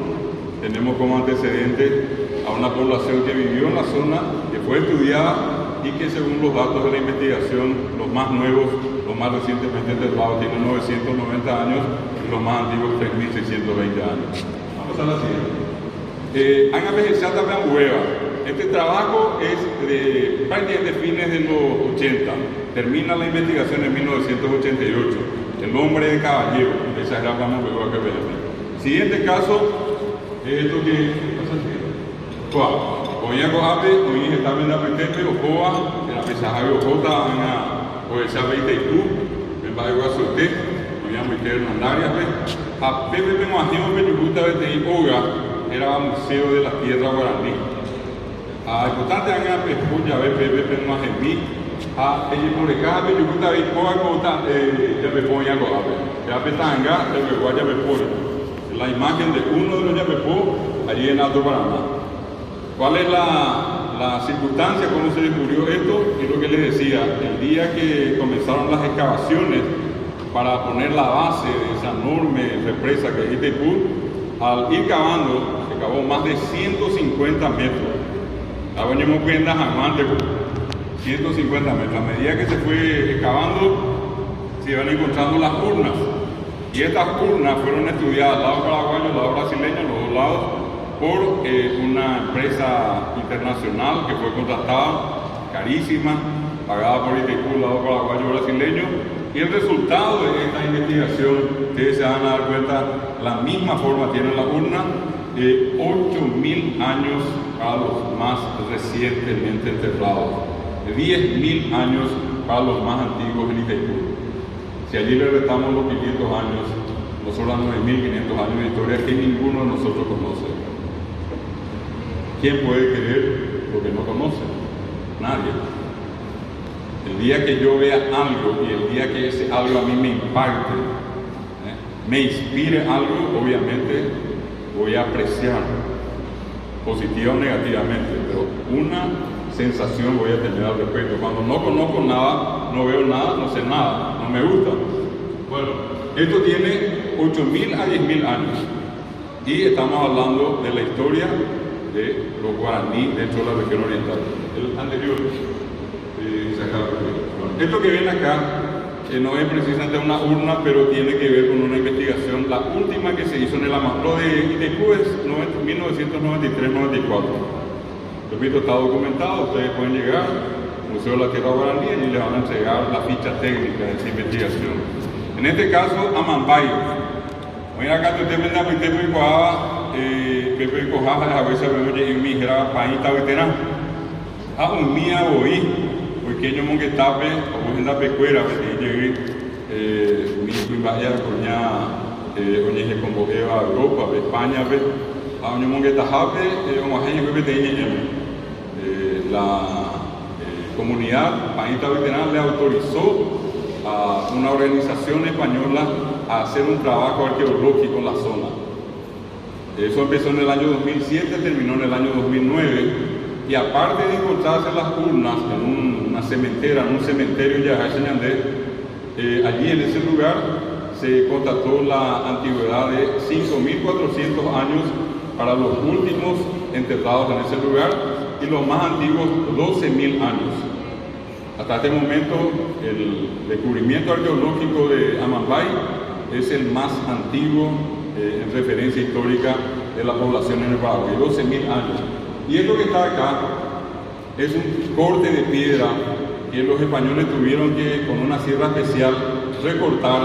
tenemos como antecedente a una población que vivió en la zona, que fue estudiada y que según los datos de la investigación, los más nuevos, los más recientemente enterrados, tienen 990 años y los más antiguos 3.620 años. Vamos a la siguiente. Han envejecido también hueva. Este trabajo es de prácticamente fines de los 80. Termina la investigación en 1988. El hombre de Caballero. Esa era la hueva que vemos. Siguiente caso es esto que pasa aquí. Oye, Coape, hoy está viendo a Petepe, Ocoa, en la mensaje de Ojota, o esa 22, en Valle Guasote, hoy a meter en Andaria, a Pepe Pemuajeo, Pechucuta, de Oga, era museo de la tierra guaraní. A importante anga Pechuya, Pepe Pemuajemí, a el Morecá, Pechucuta, Oga, Cota, ya me ponía Coape, ya Petanga, ya me guaya, me pone. La imagen de uno de los Yapepó, allí en Alto Paraná. ¿Cuál es la circunstancia? ¿Cómo se descubrió esto? Es lo que les decía, el día que comenzaron las excavaciones para poner la base de esa enorme represa que es Itaipú, al ir cavando, se cavó más de 150 metros. La venimos viendo jamás de 150 metros. A medida que se fue excavando, se iban encontrando las urnas. Y estas urnas fueron estudiadas al lado paraguayo, al lado brasileño, los dos lados, por una empresa internacional que fue contratada, carísima, pagada por Itaipú, lado paraguayo brasileño, y el resultado de esta investigación, ustedes se van a dar cuenta, la misma forma tiene la urna, 8.000 años para los más recientemente enterrados, 10.000 años para los más antiguos en Itaipú. Si allí le restamos los 500 años, nos sobran 9.500 años de historia que ninguno de nosotros conoce. ¿Quién puede creer lo que no conoce? Nadie. El día que yo vea algo y el día que ese algo a mí me impacte, me inspire algo, obviamente voy a apreciar, positiva o negativamente, pero una sensación voy a tener al respecto. Cuando no conozco nada, no veo nada, no sé nada, no me gusta. Bueno, esto tiene 8.000 a 10.000 años y estamos hablando de la historia de los guaraní dentro de la región oriental. El anterior, esto que ven acá no es precisamente una urna, pero tiene que ver con una investigación. La última que se hizo en el Amapro de Itaipú es 1993-94. Repito, está documentado, ustedes pueden llegar al Museo de la Tierra Guaraní y les van a entregar la ficha técnica de esa investigación. En este caso, Amambay. Hoy acá usted me da Pepe y Coaba, Pepe y Coaja, a veces me oye en mi jera país veterano. A un mía voy, porque yo monque tape, o en la pecuera, que llegué, mi cuimbaya, coña, oye, que convoqué a Europa, a España, a un monque tajape, como a gente que te la comunidad país veterano le autorizó a una organización española a hacer un trabajo arqueológico en la zona. Eso empezó en el año 2007, terminó en el año 2009, y aparte de encontrarse las urnas en una cementera, en un cementerio en Yajachañandé, allí en ese lugar se constató la antigüedad de 5.400 años para los últimos enterrados en ese lugar y los más antiguos 12.000 años. Hasta este momento, el descubrimiento arqueológico de Amambay es el más antiguo en referencia histórica de la población en el Paraguay, 12.000 años. Y esto que está acá es un corte de piedra que los españoles tuvieron que, con una sierra especial, recortar,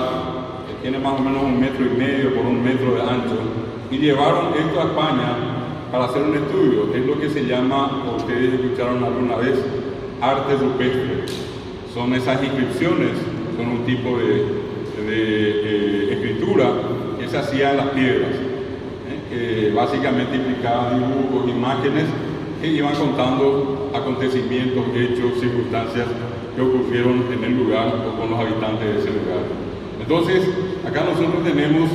que tiene más o menos 1,5 metros por 1 metro de ancho, y llevaron esto a España para hacer un estudio, que es lo que se llama, o ustedes escucharon alguna vez, arte rupestre. Son esas inscripciones, son un tipo de escritura que se hacía en las piedras, que básicamente implicaban dibujos, imágenes que iban contando acontecimientos, hechos, circunstancias que ocurrieron en el lugar o con los habitantes de ese lugar. Entonces, acá nosotros tenemos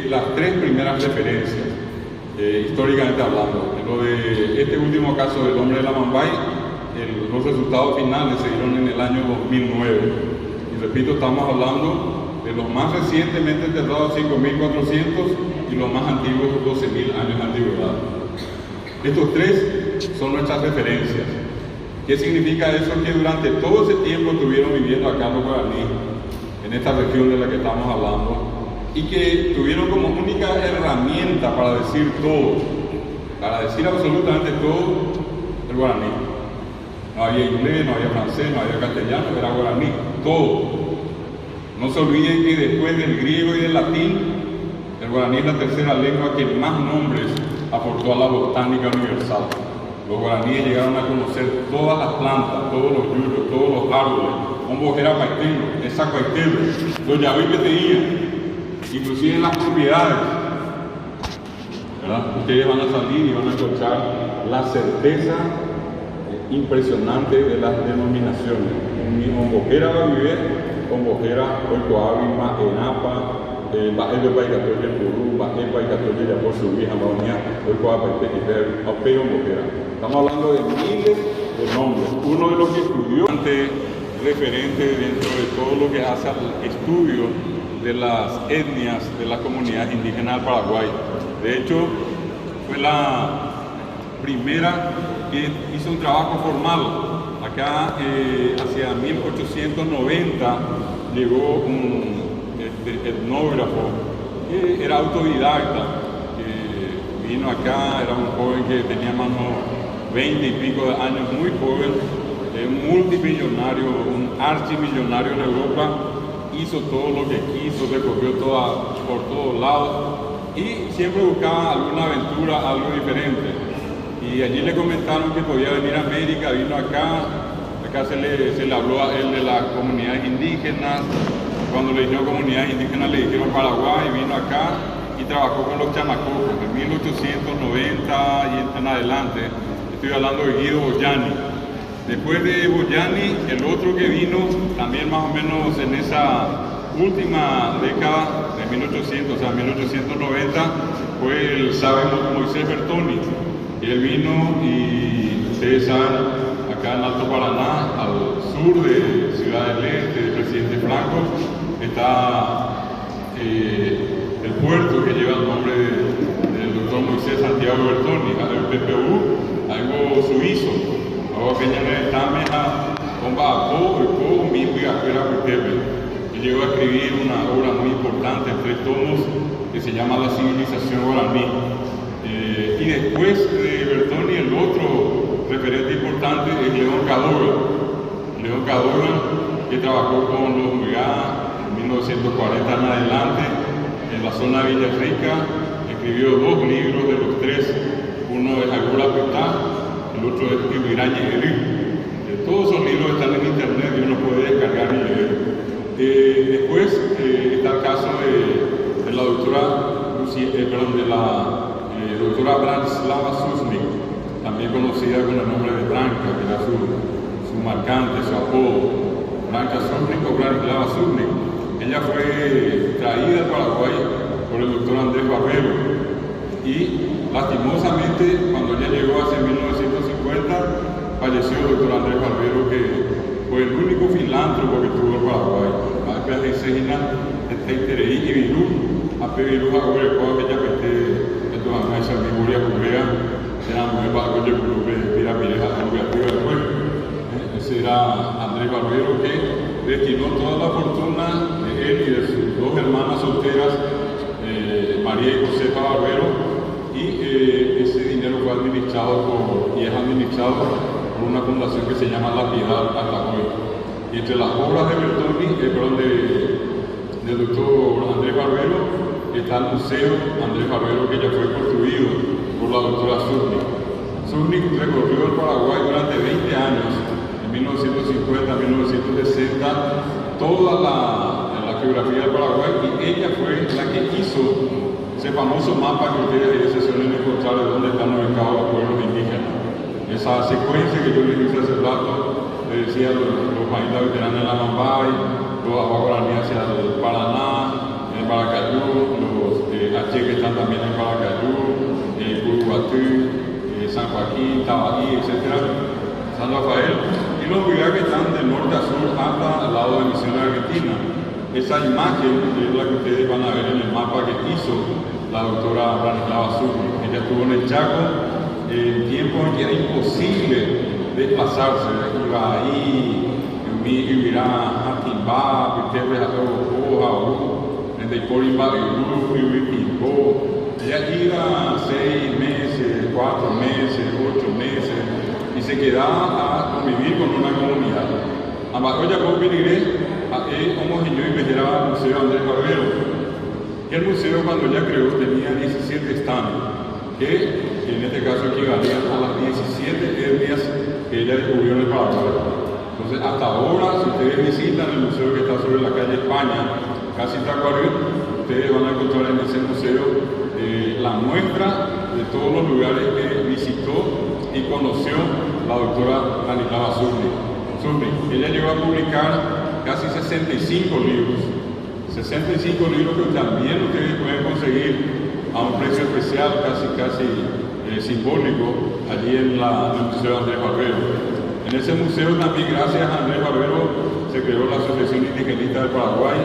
las 3 primeras referencias, históricamente hablando. En lo de este último caso del hombre de la Amambay, los resultados finales se dieron en el año 2009. Y repito, estamos hablando de los más recientemente enterrados, 5.400, y los más antiguos, 12.000 años de antigüedad. Estos 3 son nuestras referencias. ¿Qué significa eso? Que durante todo ese tiempo estuvieron viviendo acá los guaraníes, en esta región de la que estamos hablando, y que tuvieron como única herramienta para decir todo, para decir absolutamente todo, el guaraní. No había inglés, no había francés, no había castellano, era guaraní, todo. No se olviden que después del griego y del latín, el guaraní es la tercera lengua que más nombres aportó a la botánica universal. Los guaraníes llegaron a conocer todas las plantas, todos los yuyos, todos los árboles, como era paitelo, esa paitelo, los yaví que tenían, inclusive las propiedades. ¿Verdad? Ustedes van a salir y van a encontrar la certeza impresionante de las denominaciones. Ombojera va a vivir, Ombojera, Oicoávima, Enapa, Bael de Paicatoya, Purú, Bael Paicatoya, por su vieja Baunía, Oicoávima, Apeo, Ombojera. Estamos hablando de miles de nombres. Uno de los que estudió referente dentro de todo lo que hace al estudio de las etnias de las comunidades indígenas del Paraguay. De hecho, fue la primera que hizo un trabajo formal. Acá, hacia 1890, llegó un etnógrafo que era autodidacta, que vino acá, era un joven que tenía más o menos 20 y pico de años, muy joven, un multimillonario, un archimillonario en Europa, hizo todo lo que quiso, recorrió por todos lados y siempre buscaba alguna aventura, algo diferente. Y allí le comentaron que podía venir a América, vino acá se le habló a él de las comunidades indígenas. Cuando le dijeron comunidades indígenas le dijeron Paraguay, vino acá y trabajó con los chamacocos en 1890 y en adelante. Estoy hablando de Guido Boyani. Después de Boyani, el otro que vino también más o menos en esa última década de 1800, o sea 1890, fue el sabio Moisés Bertoni. Él vino y ustedes saben, acá en Alto Paraná, al sur de Ciudad del Este, de Presidente Franco, está el puerto que lleva el nombre del doctor Moisés Santiago Bertoni, el PPU, algo suizo. Ahora que ya no está con Baco, mi afuera y llegó a escribir una obra muy importante en 3 tomos que se llama La civilización guaraní. Y después de Bertoni, el otro referente importante es León Cadorga. León Cadorga, que trabajó con los Muigá en 1940 en adelante, en la zona de Villarrica, escribió 2 libros de los 3. Uno es Agora Pitá, el otro es Ibiraña y Elí. Todos esos libros están en internet y uno puede descargar y leer. Después está el caso de la doctora Branislava Susnik, también conocida con el nombre de Branca, que era su marcante, su apodo. Branca Susnik o Branislava Susnik. Ella fue traída al Paraguay por el doctor Andrés Barbero y lastimosamente cuando ella llegó hacia 1950 falleció el doctor Andrés Barbero, que fue el único filántropo que tuvo el Paraguay. Acá se enseña y Virú, a Virú a Orecoa, que ya a esa memoria cubrea, era muy bajo, yo creo que tira mireja, algo que después. ese era Andrés Barbero, que destinó toda la fortuna de él y de sus dos hermanas solteras, María y Josefa Barbero, y ese dinero fue administrado y es administrado por una fundación que se llama La Piedad hasta hoy. Y entre las obras de del doctor Andrés Barbero está el Museo Andrés Barbero, que ya fue construido por la doctora Zurnik. Zurnik recorrió el Paraguay durante 20 años, en 1950 a 1960, toda la geografía del Paraguay, y ella fue la que hizo ese famoso mapa que ustedes se suelen encontrar de dónde están ubicados los pueblos indígenas. Esa secuencia que yo les hice hace rato, le decía los países veteranos en la Mambay, los aguaraní hacia el Paraná, en Paracayú, los H que están también en Paracayú, Curuguatú, San Joaquín, Tabají, etc. San Rafael, y los lugares que están de norte a sur hasta el lado de Misiones Argentina. Esa imagen es la que ustedes van a ver en el mapa que hizo la doctora Branislava Zurnik. Ella estuvo en el Chaco en tiempos en que era imposible desplazarse. Iba ahí, Ibirá, Atimbá, Pitepe, Jaú, en Deiporimbá, Pimpó. Ella iba 6 meses, 4 meses, 8 meses, y se quedaba a convivir con una comunidad. Abajo ya puedo venir a como yo investigaba el Museo Andrés Barbero. Y el museo, cuando ella creó, tenía 17 stands, que en este caso equivalían a las 17 etnias que ella descubrió en el Paraguay. Entonces, hasta ahora, si ustedes visitan el museo que está sobre la calle España, casi Tacuarí, ustedes van a encontrar en ese museo la muestra de todos los lugares que visitó y conoció la doctora Branislava Zurnik. Ella llegó a publicar casi 65 libros. 65 libros que también ustedes pueden conseguir a un precio especial, casi simbólico, allí en el Museo Andrés Barbero. En ese museo también, gracias a Andrés Barbero, se creó la Asociación Indigenista del Paraguay,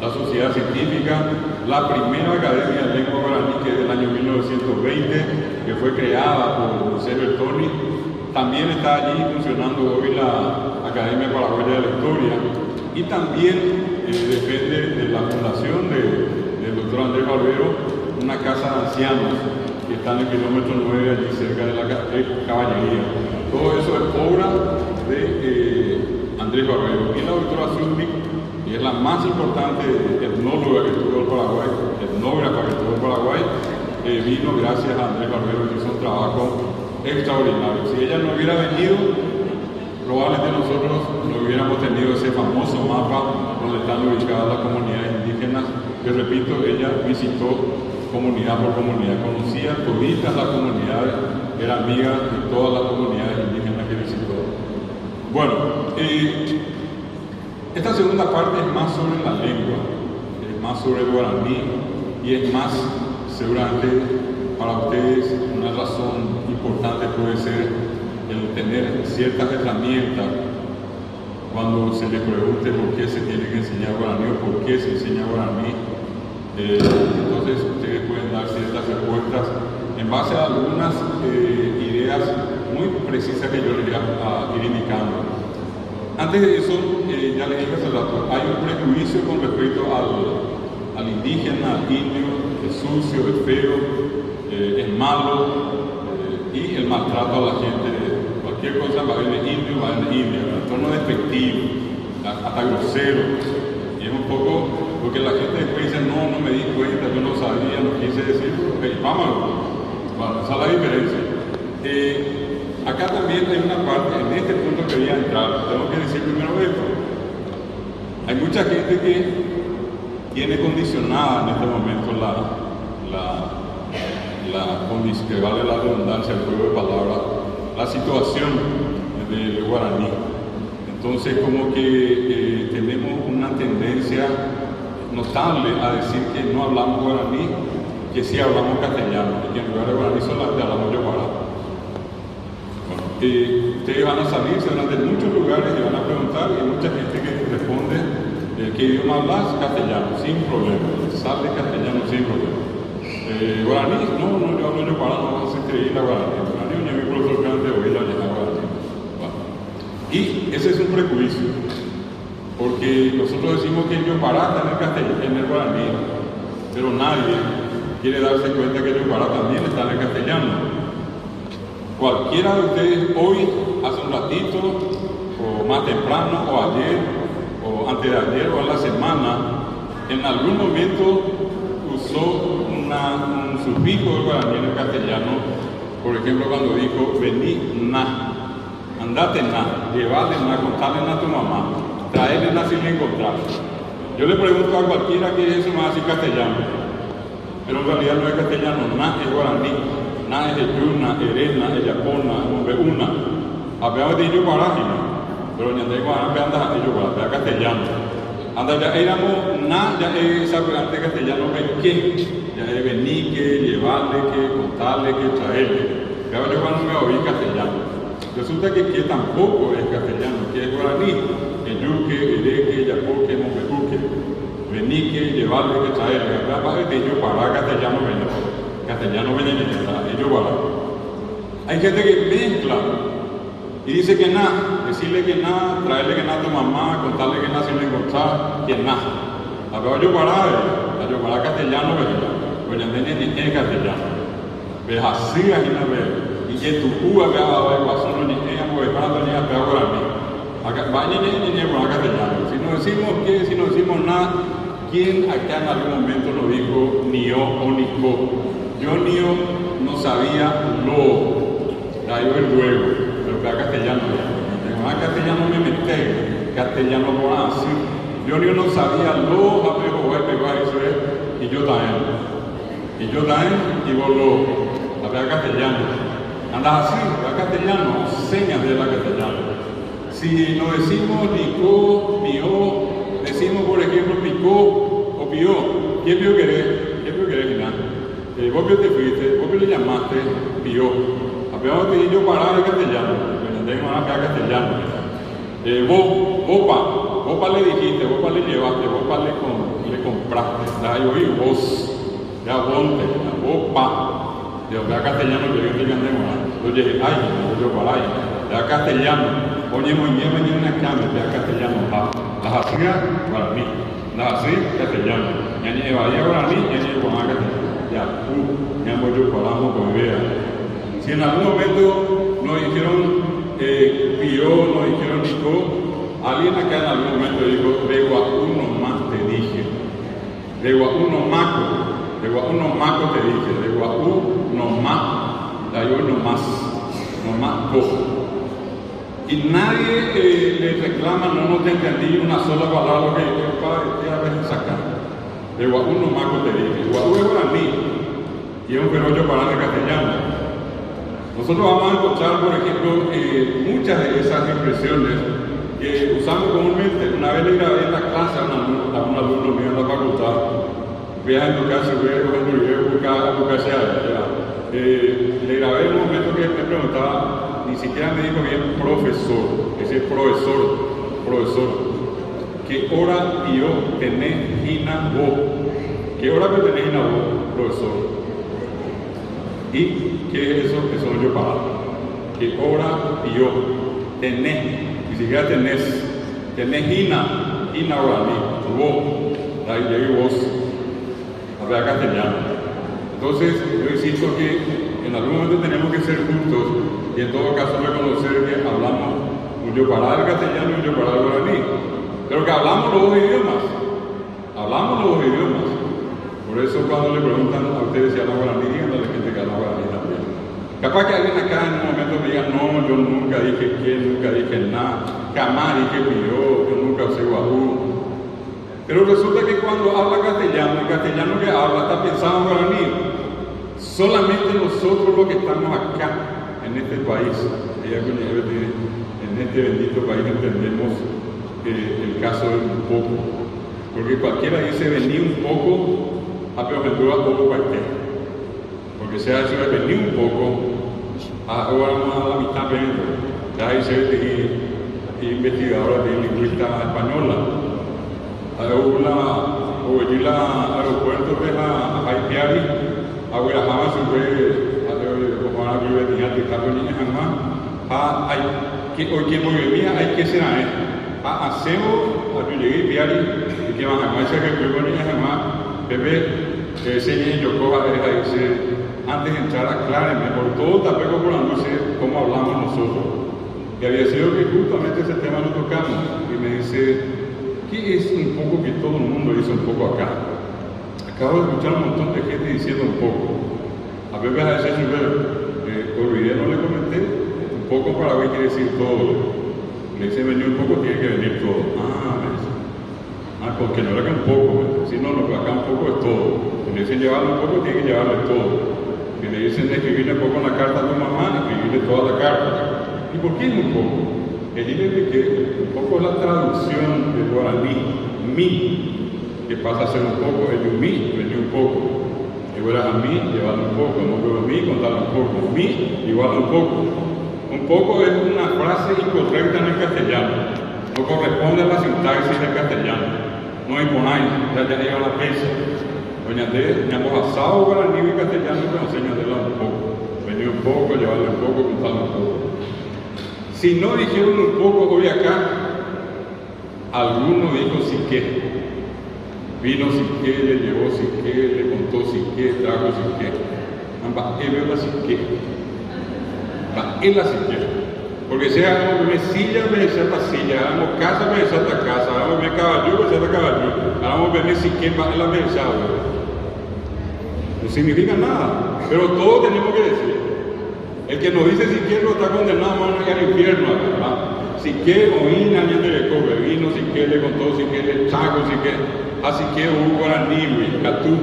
la Sociedad Científica, la primera Academia de Lengua Guaraní, que es del año 1920, que fue creada por José Bertoni. También está allí funcionando hoy la Academia Paraguaya de la Historia, y también depende de la fundación del doctor Andrés Barbero, una casa de ancianos que está en el kilómetro 9, allí cerca de la caballería. Todo eso es obra de Andrés Barbero. Y la doctora Zurnik, que es la más importante etnóloga que tuvo el Paraguay, etnógrafa que tuvo el Paraguay, vino gracias a Andrés Barbero, que hizo un trabajo extraordinario. Si ella no hubiera venido, probablemente nosotros no hubiéramos tenido ese famoso mapa donde están ubicadas las comunidades indígenas, que repito, ella visitó comunidad por comunidad, conocía toditas las comunidades, era amiga de todas las comunidades indígenas que visitó. Bueno, esta segunda parte es más sobre la lengua, es más sobre el guaraní, y es más, seguramente para ustedes, una razón importante puede ser el tener ciertas herramientas cuando se les pregunte por qué se tiene que enseñar guaraní o por qué se enseña guaraní. Entonces ustedes pueden dar ciertas respuestas en base a algunas ideas muy precisas que yo les voy a ir indicando. Antes de eso, ya les dije hace rato, hay un prejuicio con respecto al indígena, al indio: es sucio, es feo, es malo, y el maltrato a la gente. Cualquier cosa va a venir indio, va a venir india, en tono despectivo, hasta grosero. Y es un poco porque la gente después dice: no me di cuenta, yo no sabía, no quise decir, vámonos. Bueno, esa es la diferencia. Acá también hay una parte, en este punto quería entrar, tengo que decir primero esto. Hay mucha gente que tiene condicionada en este momento que vale la redundancia, el juego de palabras, la situación del guaraní. Entonces, como que tenemos una tendencia notable a decir que no hablamos guaraní, que sí hablamos castellano, y que en lugar de guaraní solamente hablamos yoguará. Bueno, ustedes van a salir, se van a tener muchos lugares y van a preguntar, y mucha gente que responde: ¿qué idioma hablas? Castellano, sin problema. Sale castellano sin problema. Guaraní, no, yo hablo yoguará, no vas a escribir la guaraní. Guaraní, yo mi profesor que antes oí la guaraní. Bueno. Y ese es un prejuicio, porque nosotros decimos que Yopará está en el castellano, en el guaraní, pero nadie quiere darse cuenta que Yopará también está en el castellano. Cualquiera de ustedes hoy, hace un ratito, o más temprano, o ayer, o antes de ayer, o en la semana, en algún momento usó un sufijo del guaraní en el castellano. Por ejemplo, cuando dijo, vení, na, andate, na, llevarle, na, contarle a tu mamá, traerle, na, si le encontrar. Yo le pregunto a cualquiera qué es eso más así castellano, pero en realidad no es castellano, na es guaraní, na es yuna, erena, yapona, una. Apenas de ellos parágina, pero ni de guaraní anda ellos para castellano. Anda ya éramos, na ya es ante castellano, que ya es venir, que llevarle, que contarle, que traerle. Pero yo cuando me oí castellano, resulta que tampoco es castellano, que es guaraní, que yuque, ereque, yapoque, mopecuque, venir, que llevarle, que traerle. Aparte de ellos para castellano, ellos para. Hay gente que mezcla y dice que nada, decirle que nada, traerle que nada a tu mamá, contarle que nada sin encontrar, que nada. A ver, yo para castellano, pues ya en castellano. Pero así es una vez, y que tu uva que va a ver, pasó no ni ella, porque para no ni a peor a mí. Va ni para castellano. Si no decimos que, si no decimos nada, ¿quién acá en algún momento lo dijo ni yo o ni co? Yo ni yo no sabía lo, la yo el luego. Pero que a castellano, a castellano me metí, castellano no así. Yo no sabía lo, a ver, eso es, y yo también, y vos lo, a ver, castellano. Andas así, a castellano, señas de la castellano. Si no decimos ni co, ni o, decimos por ejemplo picó o pió, ¿quién vio querer? ¿Quién vio querer, Gina? Vos te fuiste, vos le llamaste, pió. Apenas te yo parar en castellano, tengo una pega castellano. Vos le dijiste, vos le llevaste, vos le compraste. La yo oí vos, ya vonte, vos yo vea castellano que yo te gané, yo dije, ay, yo para ahí, vea castellano, oye, mañana en la cama, vea castellano, las hacía para mí, las hacía castellano, ya ni vaya para mí, ya ni para castellano, ya yo paramos con idea. Si en algún momento nos dijeron pío, nos dijeron nico, alguien acá en algún momento dijo, de uno más te dije, de uno maco te dije, de uno más, de uno más cojo. Y nadie le reclama, no te entendí una sola palabra que el padre a veces sacar. De uno maco te dije, guau es guaraní, y es un perollo para el castellano. Nosotros vamos a encontrar, por ejemplo, muchas de esas expresiones que usamos comúnmente. Una vez le grabé en la clase a un alumno mío en la facultad, veas en tu caso, le grabé en un momento que me preguntaba, ni siquiera me dijo bien profesor, ese profesor, ¿qué hora yo tenés Gina vos? ¿Qué hora me tenés Gina vos, profesor? ¿Y qué es eso? Eso no yo para. ¿Qué hora yo tenés? Ni siquiera tenés Gina guaraní, vos, ahí llegué vos, habla castellano. Entonces, yo insisto que en algún momento tenemos que ser justos y en todo caso reconocer que hablamos un yo para el castellano y un yo para el guaraní, pero que hablamos los dos idiomas. Por eso cuando le preguntan a ustedes si hablan guaraní, díganle a la gente que habla guaraní también. Capaz que alguien acá en un momento me diga, no, yo nunca dije qué, nunca dije nada, jamás dije pío, yo nunca usé guajú. Pero resulta que cuando habla castellano, el castellano que habla está pensado en guaraní. Solamente nosotros los que estamos acá, en este país, en este bendito país, entendemos el caso de un poco. Porque cualquiera dice venir un poco, pero vendrá poco cualquiera. Porque sea eso de venir un poco, ahora vamos a la mitad dentro. Ya dice investigadora de lingüista española. O allí la aeropuerto de la Haipiari, ahora jamás se ve, como ahora vive en el campo ni jamás, hay hoy que muy bien hay que ser a él. Hacemos, a yo llegué diario, y que más a ese que luego ni jamás, bebé, que ese niño coja, dice, antes de entrar, aclárenme, por todo tapego por la noche, cómo hablamos nosotros. Y había sido que justamente ese tema lo tocamos, y me dice, ¿qué es un poco que todo el mundo dice un poco acá? Acabo de escuchar un montón de gente diciendo un poco. A veces a ese olvidé, no le comenté, un poco para hoy quiere decir todo. Le dice venir un poco, tiene que venir todo. Porque no era que un poco, si no, lo que acá un poco es todo. Si le dicen llevarle un poco, tiene que llevarle todo. Si le dicen escribirle un poco en la carta a tu mamá, escribirle toda la carta. ¿Y por qué es un poco? El dile que un poco es la traducción del guaraní, mi, que pasa a ser un poco, el de mi, venir un poco. Igual a mí, llevarle un poco, no veo a mí, contarle un poco. Mi, igual un poco. Un poco es una frase incorrecta en el castellano, no corresponde a la sintaxis del castellano. No imponáis, ya llega la pesa. Doña D, me hemos asado guaraní y castellano, pero enseña de un poco. Venir un poco, llevarle un poco, contarle un poco. Si no dijeron un poco hoy acá, alguno dijo sí que. Vino sí que, le llevó sí que, le contó sí que, trajo sí que. Ambas, veo la sí que. Es la silla, porque si hagamos silla, me desata silla, hagamos casa, me desata casa, hagamos caballo, me desata caballo, hagamos bebé si que va en la mesa. No significa nada, pero todo tenemos que decir. El que nos dice si que no está condenado a ir al infierno, ¿verdad? Si que oína, ni le cobre, vino, si que le contó, si que le chaco, si que, así que hubo guaraní, catú.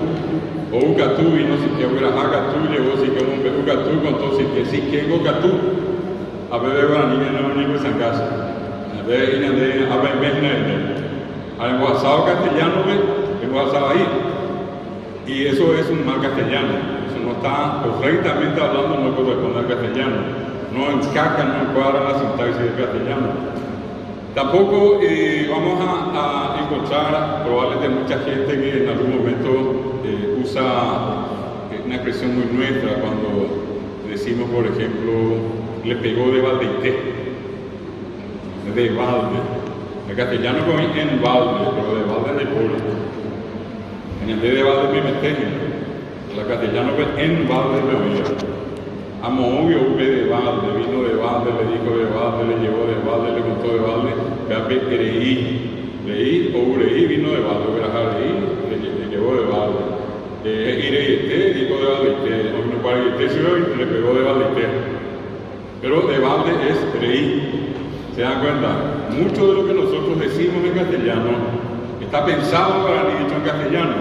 O un catú y no si que hubiera catú, llegó si que un catú contó si que go catú. A ver, guaraní no ni en San Casa. A ver, y de a ver, al WhatsApp castellano, hemos WhatsApp ahí. Y eso es un mal castellano. Eso no está correctamente hablando, no corresponde al castellano. No encaja, no encuadra la sintaxis del castellano. Tampoco vamos a encontrar probablemente mucha gente que en algún momento usa una expresión muy nuestra cuando decimos, por ejemplo, le pegó de baldeité, de balde. El castellano con en balde, pero de balde de polo. En vez de balde me meten, el castellano con en balde me oía. Amo obvio, de balde, vino de balde, le dijo de balde, le llevó de balde, le contó de balde, cape leí, o leí, vino de balde, le llevó de balde. Dijo de balde, no para le pegó de balde. Pero de balde es leí. ¿Se dan cuenta? Mucho de lo que nosotros decimos en castellano está pensado para ni dicho en castellano.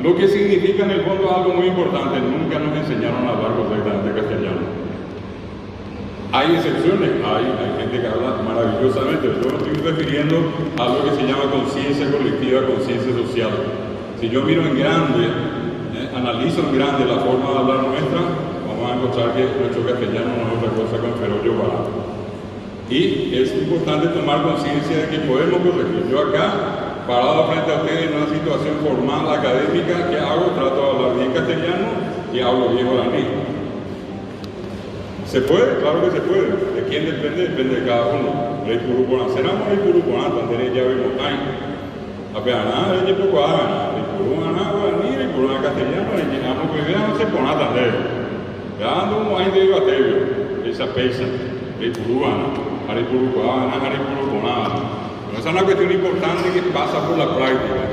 Lo que significa en el fondo algo muy importante, nunca nos enseñaron a hablar correctamente castellano. Hay excepciones, hay gente que habla maravillosamente, yo me estoy refiriendo a lo que se llama conciencia colectiva, conciencia social. Si yo miro en grande, analizo en grande la forma de hablar nuestra, vamos a encontrar que nuestro castellano no es otra cosa que un ferollo barato. Y es importante tomar conciencia de que podemos corregir. Yo acá, parado frente a ustedes en una situación formal, académica, ¿qué hago? Trato de hablar bien castellano y hablo bien guaraní. ¿Se puede? Claro que se puede. ¿De quién depende? Depende de cada uno. Rey Puruporán. Será Rey Puruporán, también ya vemos ahí. Apenas Rey Puruporán, Rey Puruporán, guaraní, Rey Puruporán castellano, Rey Puruporán, pues ya no se pone nada también. Ya ando un año de bateo, esa pesa, Rey Puruporán, Rey Puruporán, Rey Puruporán. Esa es una cuestión importante que pasa por la práctica.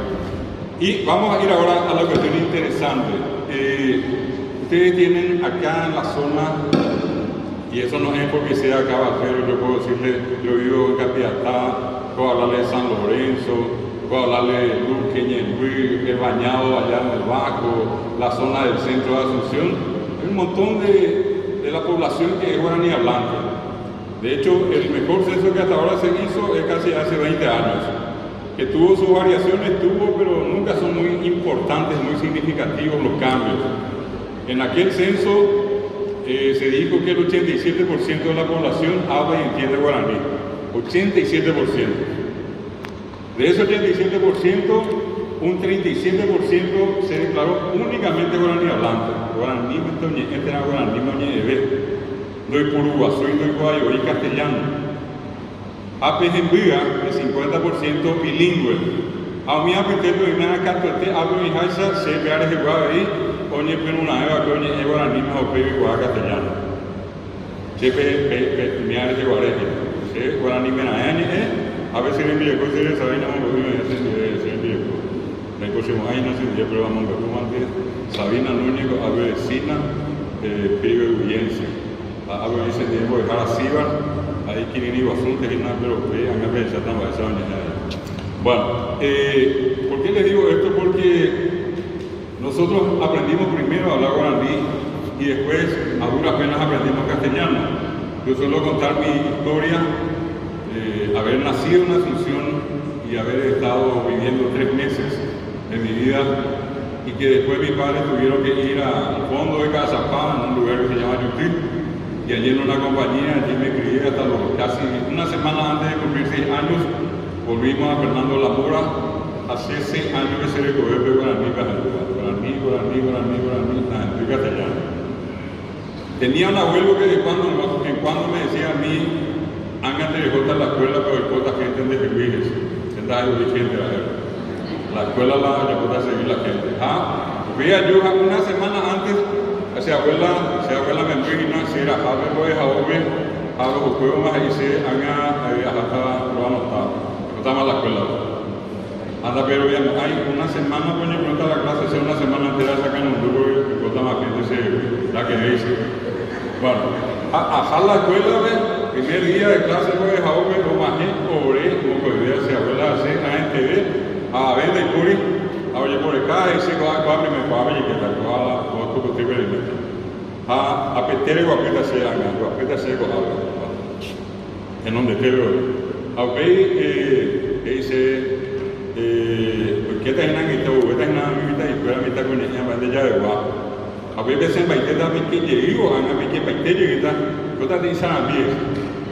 Y vamos a ir ahora a la cuestión interesante. Ustedes tienen acá en la zona, y eso no es porque sea caballero, yo puedo decirle, yo vivo en Capiatá, puedo hablarle de San Lorenzo, puedo hablarle de Luque, Ñembuí, el Bañado allá en el Bajo, la zona del centro de Asunción. Hay un montón de la población que es guaraní hablante. De hecho, el mejor censo que hasta ahora se hizo es casi hace 20 años, que tuvo sus variaciones, pero nunca son muy importantes, muy significativos los cambios. En aquel censo se dijo que el 87% de la población habla y entiende guaraní, 87%. De ese 87%, un 37% se declaró únicamente guaraní hablante, guaraní guaraní doy puruguazo y doy guayo y castellano. APGMBIA es 50% bilingüe. A mí apetito y me ha catuete hablo en Haisa, se veare que va ahí, oye, pero una eva que oye, eva anima o pebi guá castellano. Se me ha que guare, se guarani me na a veces me envío cosas de Sabina, no lo digo, se envío. La próxima año se envío, pero vamos a ver Sabina Núñez, a ver, Sina, Pibe Guyense. A ver, ese tiempo de Jara Sibar, ahí quieren ir a Asuntos y nada, pero a mí me pensaba que esa bueno, ¿por qué les digo esto? Porque nosotros aprendimos primero a hablar guaraní y después a duras penas aprendimos castellano. Yo suelo contar mi historia, haber nacido en Asunción y haber estado viviendo 3 meses de mi vida y que después mis padres tuvieron que ir al fondo de Cazapá, en un lugar que se llama Yutí, y allí en una compañía, allí me crié hasta los casi una semana antes de cumplir 6 años. Volvimos a Fernando La Mora, hace 6 años que se recogió el guaraní, castellano. Tenía un abuelo que de cuando en cuando me decía a mí, Anga te dejó la escuela, pero hay gente de Jeruíes, la escuela la dejó seguir la gente. Veía yo una semana antes, esa abuela me imagina, si era Javier Boy, Javier, a los juegos más ahí se Anga, hasta lo anotado. Estamos en la escuela. Anda, pero bien, hay una semana, pues, pregunta la clase, sea una semana entera sacan un duro y cosa más gente la que dice. Bueno, a la escuela, primer día de clase, pues, ahora lo más oré, como podría ser abuela, hacer la gente a ver de curi, a oye por acá, y se va a me paga y que tal cual, o tu tipo de a petere guapita se haga, guapita se coja, en donde te veo. Aunque dice, ¿qué te imaginas que te voy a imaginar mi vida y fuera mi vida con ella más de allá de guau? Aunque veces en baile también que llego, a mí que baile llega, yo te dice a mí,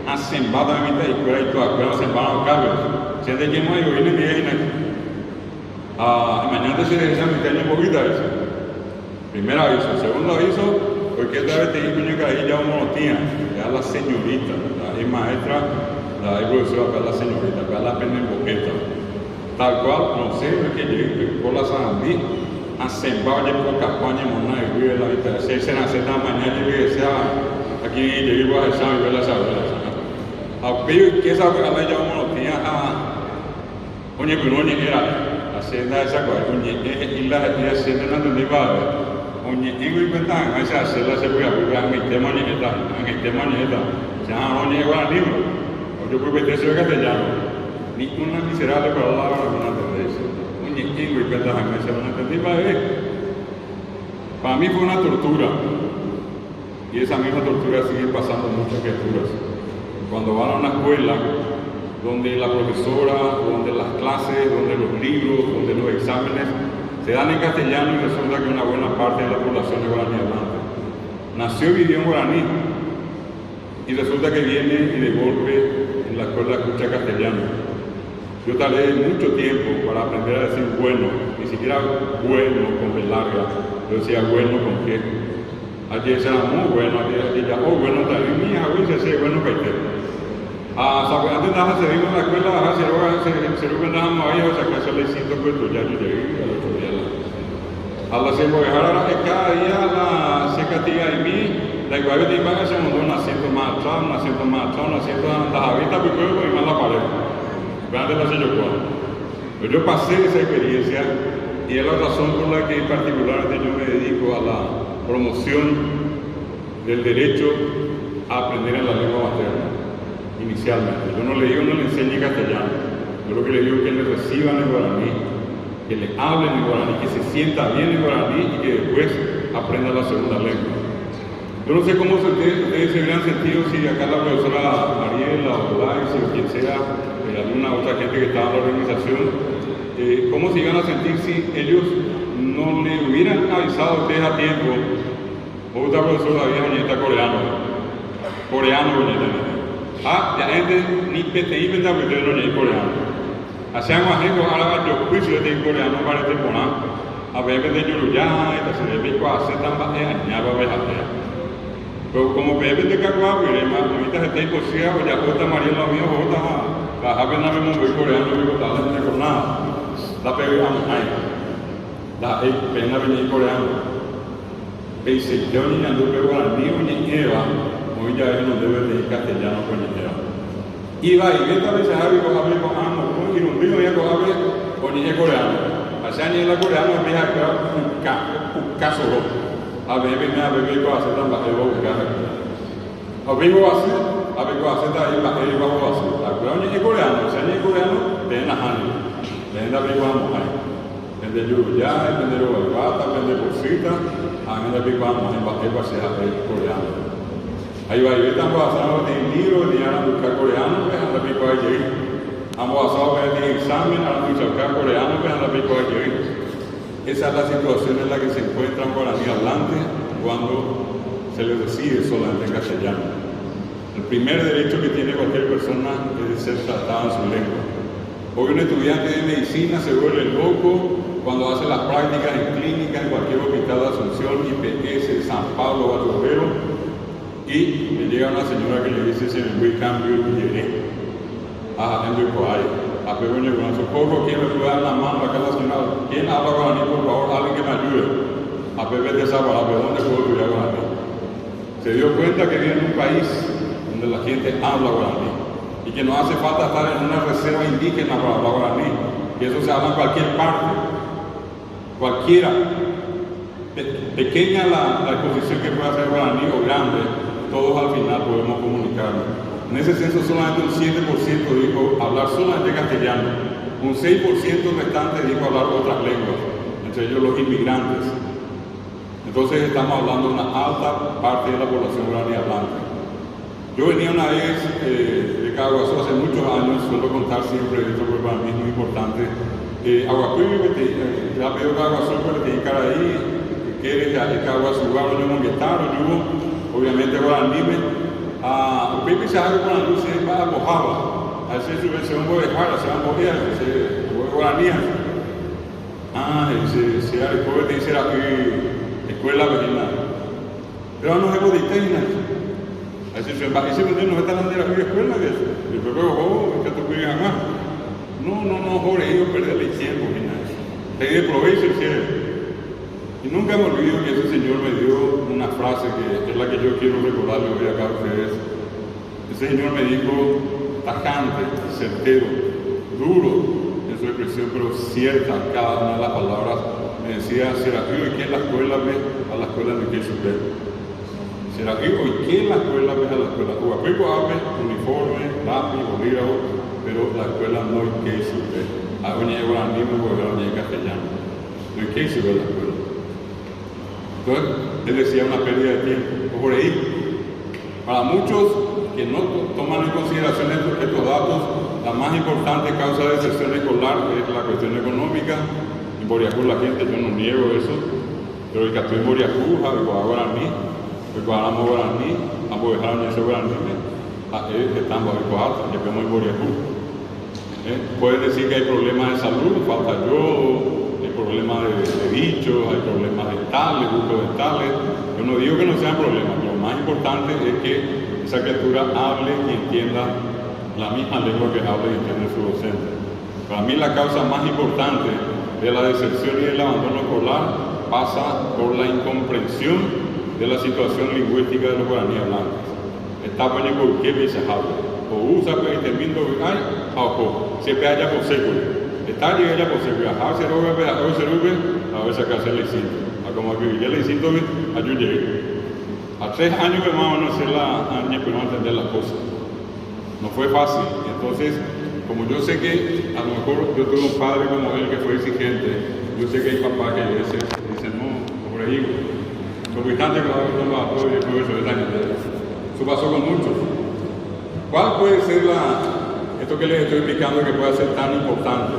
a sembada mi vida y fuera y toda, pero sembada un cambio. Si te llamo y viene mi hija, mañana se deja mi año movida eso. Primer aviso, segundo aviso, porque esta vez te digo que ahí ya uno tía, ya la señorita, la maestra. La profesora para la señorita, para la pena en boqueta. Tal cual, no sé, es que llegué por la Sandí, a sembar de por campaña, mona, y vive la vida. Si se nace esta mañana, y vive aquí llegué por esa y ver la sabela. A Pío, que sabe, a la ya uno tenía oye, pero oye, era, hacienda esa cosa, oye, y la hacienda no te iba a ver. Oye, y voy a pensar, a esa hacerla se voy a ver, a mi tema nieta, ya, oye, igual al libro. Yo puedo meter ese castellano, ni una miserable palabra no entendéis. Un ñequingo y perdas a mesa, no entendí para mí fue una tortura. Y esa misma tortura sigue pasando muchas criaturas. Cuando van a una escuela, donde la profesora, donde las clases, donde los libros, donde los exámenes se dan en castellano y resulta que una buena parte de la población es guaraní hablante. Nació y vivió en guaraní. Y resulta que viene y de golpe en la escuela escucha castellano. Yo tardé mucho tiempo para aprender a decir bueno, ni siquiera bueno con B larga, yo decía bueno con qué. Allí era muy bueno, allí ya, bueno, también mi hija, hoy se hace bueno que antes nada se vino a la escuela, se lo vendamos ahí, o sea que se le hiciste pues ya yo llegué al otro día. A la se cada día la se castiga en mí. La igual de imagen se mandó un asiento más atrás, un asiento más atrás, un asiento más atrás, y más la pared. Grande la señor Juan. Pero yo pasé esa experiencia y es la razón por la que particularmente yo me dedico a la promoción del derecho a aprender en la lengua materna, inicialmente. Yo no le enseñe castellano, yo lo que le digo es que le reciban el guaraní, que le hablen el guaraní, que se sienta bien el guaraní y que después aprenda la segunda lengua. Yo no sé cómo ustedes se hubieran sentido si acá la profesora Mariela o Lais o quien sea, alguna otra gente que estaba en la organización, cómo se iban a sentir si ellos no le hubieran avisado a ustedes a tiempo. Otra profesora había ñeta coreano, la gente ni PTI pensaba que ustedes no ñeta coreano. Hacían más gente, ahora yo juicio de coreano para este poner, a ver de Yuruyá, y se debe hacer tan baja, añado a ver. Pero como bebé de caguá, ahorita se está imposible, ya puesta María lo mío, la habe na vemos muy coreano y botarle en el nada. La pegamos ahí. La pena venir coreano. Pensé que ni ando pego la ni Eva, hoy ya no debe de castellano con Eva. Iba y esta vez a ver con amo, y un río ya con coreano. Allá ni la coreano me ha quedado un caso. A ver, me ha bebido a hacer tan bajo que a ver, ahí bajo así. La coreano es coreano, allá ni coreano, ven a Hani, ven a ver cuando hay. Vende Yuruyá, vende Robata, vende Bolsita, a mí me vamos en coreano. Ahí va, y estamos pasando de libro, de a buscar coreano, a la pico allí. Hemos pasado de examen a buscar coreano, a la pico allí. Esa es la situación en la que se encuentran guaraní hablante cuando se les decide solamente en castellano. El primer derecho que tiene cualquier persona es ser tratada en su lengua. Hoy un estudiante de medicina se vuelve loco cuando hace las prácticas en clínica en cualquier hospital de Asunción, IPS, San Pablo, Baturero, y me llega una señora que le dice: se me voy cambio y llegué a Andrew Coay, a Pegoña con socorro, ¿quién me puede dar la mano acá a la señora? ¿Quién habla guaraní, por favor? Alguien que me ayude. A Pepe de Zaguarape, ¿dónde puedo estudiar guaraní? Se dio cuenta que vive en un país donde la gente habla guaraní y que no hace falta estar en una reserva indígena para hablar guaraní, que eso se habla en cualquier parte, cualquiera. Pequeña la exposición que pueda hacer guaraní o grande, todos al final podemos comunicarnos. En ese censo solamente un 7% dijo hablar solamente castellano, un 6% restante dijo hablar otras lenguas, entre ellos los inmigrantes. Entonces estamos hablando de una alta parte de la población guaraní hablante. Yo venía una vez de Caguazú hace muchos años, suelo contar siempre esto porque para mí es muy importante. Aguacuy, ya pedido Caguazú, pero tiene cara ahí, que eres de Caguazú, yo no guitarra, obviamente guaraní, o Pepe se hace con la luz, se va a Mojava, a veces se van a dejar, se van a mover, se van a guaraní. Se después de decir aquí, escuela vecinal. Pero no se puede tener. Así se va, ese mundo no está dando la escuela de eso. Y luego, que tú quieres acá. No, joder, ellos perder el tiempo, ni nada. Te de provecho el cielo. Y nunca me olvido que ese señor me dio una frase que es la que yo quiero recordarle hoy acá a ustedes. Ese señor me dijo tajante, certero, duro en su expresión, pero cierta cada una de las palabras. Me decía: Serafío, ¿y qué en la escuela ve a la escuela de qué supera? Serafío, ¿y qué en la escuela ve a la escuela? Guapico ave, uniforme, lápiz, bolígrafo, pero la escuela no hay que supera. A venir a guaraní, me voy a venir en castellano. No hay que supera la escuela. Entonces, él decía una pérdida de tiempo. Por ahí, para muchos que no toman en consideración estos datos, la más importante causa de deserción escolar es la cuestión económica. En Boriacú la gente, yo no niego eso, pero el que estoy en Boriacú, el guaraní, el guaraní, ambos dejaron ese guaraní, estamos en Coata, que vemos en Boriacú. Pueden decir que hay problemas de salud, falta yodo, hay problemas de bichos, hay problemas dentales, bucodentales. Yo no digo que no sean problemas, pero lo más importante es que esa criatura hable y entienda la misma lengua que habla y entiende su docente. Para mí la causa más importante de la deserción y del abandono escolar pasa por la incomprensión de la situación lingüística de los guaraní hablantes. Está bueno por qué me se habla. O usa que termino de ay, o siempre haya por seguro. Está llega ya por seguro. A se robe, a veces acá se le siento. A como que ya le siento, ayude. A 3 años que más o menos hacer la año que no entender las cosas. No fue fácil. Entonces, como yo sé que a lo mejor yo tuve un padre como él que fue exigente, yo sé que hay papás que dicen no, por ahí, los habitantes que no lo apoyo y todo eso, eso pasó con muchos. ¿Cuál puede ser esto que les estoy explicando que pueda ser tan importante?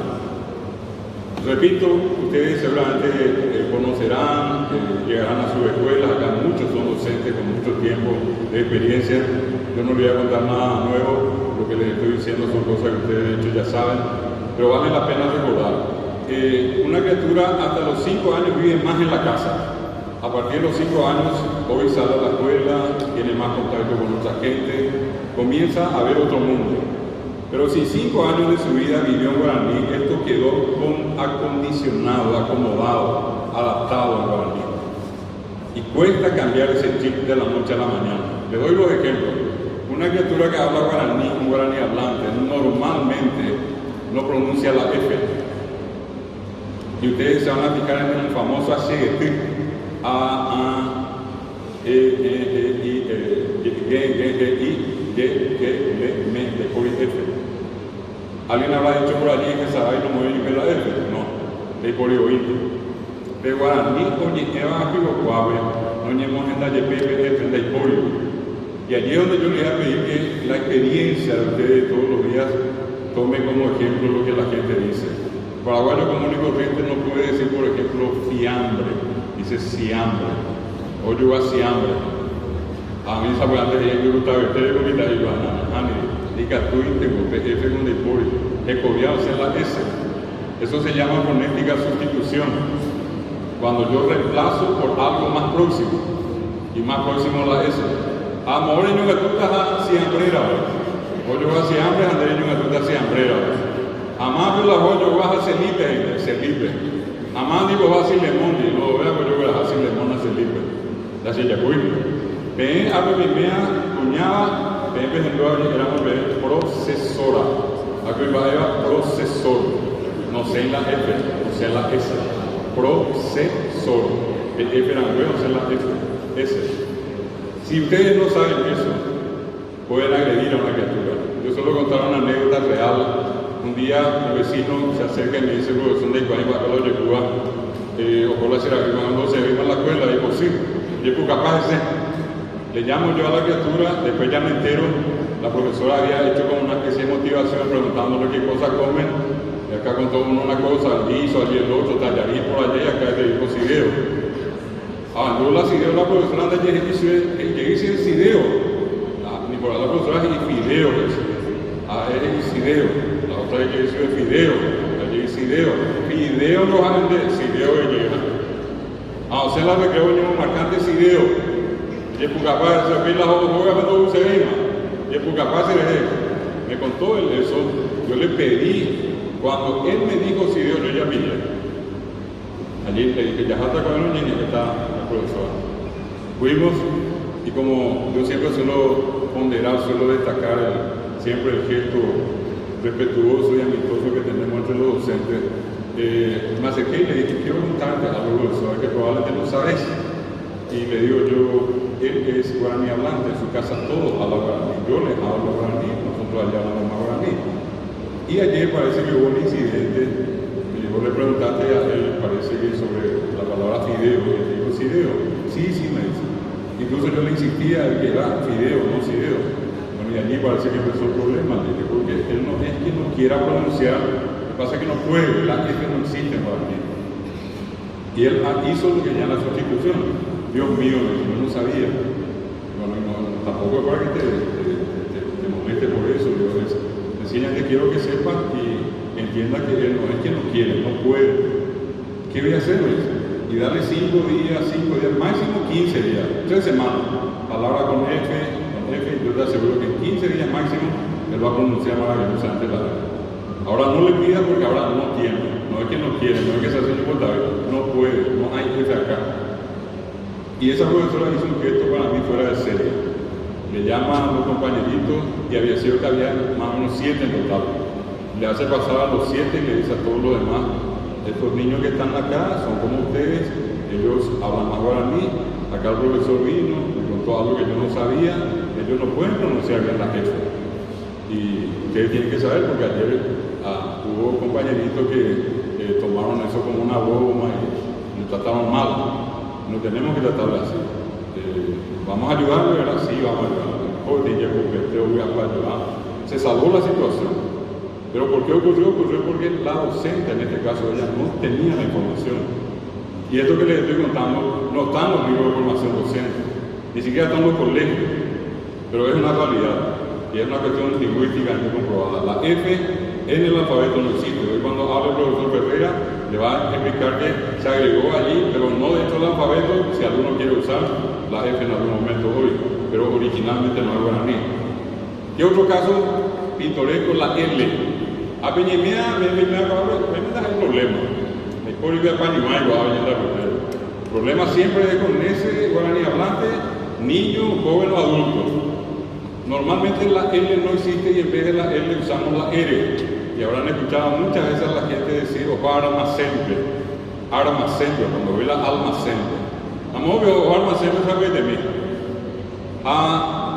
Repito, ustedes seguramente conocerán, llegarán a sus escuelas, acá muchos son docentes con mucho tiempo de experiencia. Yo no les voy a contar nada nuevo, lo que les estoy diciendo son cosas que ustedes de hecho ya saben, pero vale la pena recordar. Una criatura hasta los 5 años vive más en la casa. A partir de los 5 años, hoy sale a la escuela, tiene más contacto con otra gente, comienza a ver otro mundo. Pero si 5 años de su vida vivió en guaraní, esto quedó acondicionado, acomodado, adaptado al guaraní. Y cuesta cambiar ese chip de la noche a la mañana. Les doy los ejemplos. Una criatura que habla guaraní, un guaraní hablante, normalmente no pronuncia la F. Y ustedes se van a fijar en el famoso ACT, A, E, I, G, M, de por F. ¿Alguien habrá dicho por allí que Saray no mueve ni la F? No, de por oído. De guaraní, oye, Eva, Guave, no ñemos en la YPP, F, de por. Y allí es donde yo les voy a pedir que la experiencia de ustedes todos los días tome como ejemplo lo que la gente dice. Paraguayo común y corriente no puede decir, por ejemplo, fiambre, dice siambre, o yo a siambre. A mí esa antes de yo estaba ustedes con mi taller, y que tú tengo PF con el pori, que cobiado sea la S. Eso se llama fonética sustitución. Cuando yo reemplazo por algo más próximo, y más próximo a la S. Amor en una tuta siambrera, o yo a siambre, andré en una tuta siambrera. Amá yo la voy yo a Celipe. Amá digo va a lemón, y luego veo yo voy a lemón a Celipe. La silla cuida. Ven a mi mea cuñada, ven empezando a llegar a ver procesora. Aquí va a procesor. No sé en la F, no sé en la S. Procesor. El F era no sé en la F. S. Si ustedes no saben eso, pueden agredir a una criatura. Yo solo contar una anécdota real. Un día el vecino se acerca y me dice, profesor de Iguaní, para lo de Cuba, o por la Sierra, cuando se viva en la escuela, digo, sí, yo capaz de ser. Le llamo yo a la criatura, después ya me entero, la profesora había hecho como una especie de motivación preguntándole qué cosas comen, y acá contó uno una cosa, el guiso, allí el otro, tallarín por allá, y acá te dijo sideo. Yo la sideo, la profesora anda llegué el sideo, ni por la profesora es fideo, es el sideo. La otra vez que dice fideo, allí fideo. Fideo no van de fideo de llena. O sea, la recreo yo marcante fideo. Y es capaz de hacer la hoja cuando se venga. Y es capaz de hacer. Me contó él eso. Yo le pedí, cuando él me dijo fideo, yo ya pillé. Allí le dije, ya hasta con el niño que está la profesora. Fuimos y como yo siempre suelo ponderar, suelo destacar siempre el gesto respetuoso y amistoso que tenemos entre los docentes, me acerqué y le dije, quiero contarte algo, profesor, que probablemente no sabes. Y le digo yo, él es guaraní hablante, en su casa todos hablan guaraní, yo les hablo guaraní, nosotros allá hablamos más guaraní. Y ayer parece que hubo un incidente, y vos le preguntaste a él, parece que sobre la palabra fideo, y él dijo, ¿fideo? Sí, me dice. Incluso yo le insistía que era fideo, no fideo. Y allí parece que empezó el problema, porque él no es que no quiera pronunciar, lo que pasa es que no puede, la F no existe para mí. Y él hizo lo que ya la sustitución. Dios mío, yo no sabía. Bueno, tampoco es para que te moleste por eso. Sencillamente quiero que sepas y entienda que él no es que no quiere, no puede. ¿Qué voy a hacer? Y darle 5 días, máximo 15 días, 3 semanas. Palabra con F. Yo te aseguro que en 15 días máximo él va a pronunciar maravillosamente la verdad. Ahora no le pida porque ahora no tiene, no es que no quiere, no es que se hace insoportable, no puede, no hay F acá. Y esa profesora hizo un gesto para mí fuera de serie. Le llama a los compañeritos y había sido que había más o menos 7 en total. Le hace pasar a los 7 y le dice a todos los demás, estos niños que están acá son como ustedes, ellos hablan más guaraní, acá el profesor vino, me contó algo que yo no sabía, ellos no pueden pronunciar bien la F. Y ustedes tienen que saber porque ayer hubo compañeritos que tomaron eso como una broma y nos trataron mal. No tenemos que tratarlo así. Vamos a ayudarle, ¿verdad? Sí, vamos a ayudarle. Hoy día voy a ayudar. Se salvó la situación. Pero ¿por qué ocurrió? Ocurrió porque la docente, en este caso ella, no tenía la información. Y esto que les estoy contando no está en los libros de formación docente, ni siquiera está en los colegios. Pero es una realidad y es una cuestión lingüísticamente comprobada. La F en el alfabeto no existe. Hoy cuando habla el profesor Ferreira le va a explicar que se agregó allí, pero no dentro del alfabeto, si alguno quiere usar la F en algún momento hoy, pero originalmente no es guaraní. ¿Qué otro caso? pintoresco la L. A Peñemea me da el problema. Me pone que apanimar igual a el problema siempre es con ese guaraní hablante, niño, joven o adulto. Normalmente la L no existe y en vez de la L usamos la R. Y habrán escuchado muchas veces a la gente decir ojo armacente, cuando ve la almacente. Vamos a ver ojo armacente, sabe de mí.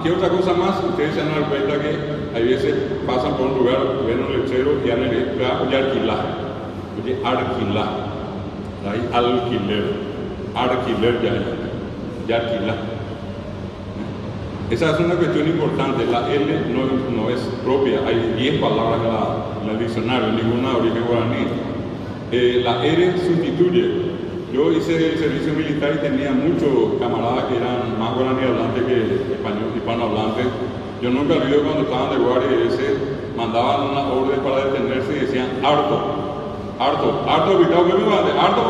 ¿Qué otra cosa más? Ustedes se dan cuenta que hay veces pasan por un lugar, ven un lechero y alquilar. Oye, alquilar. Hay alquiler ya alquilar. Esa es una cuestión importante. La L no es propia. Hay 10 palabras en el diccionario, ninguna de origen guaraní. La R sustituye. Yo hice el servicio militar y tenía muchos camaradas que eran más guaraní hablantes que español hispanohablantes. Yo nunca olvido cuando estaban de guardia y mandaban una orden para detenerse y decían harto, ubicado que me mande, harto.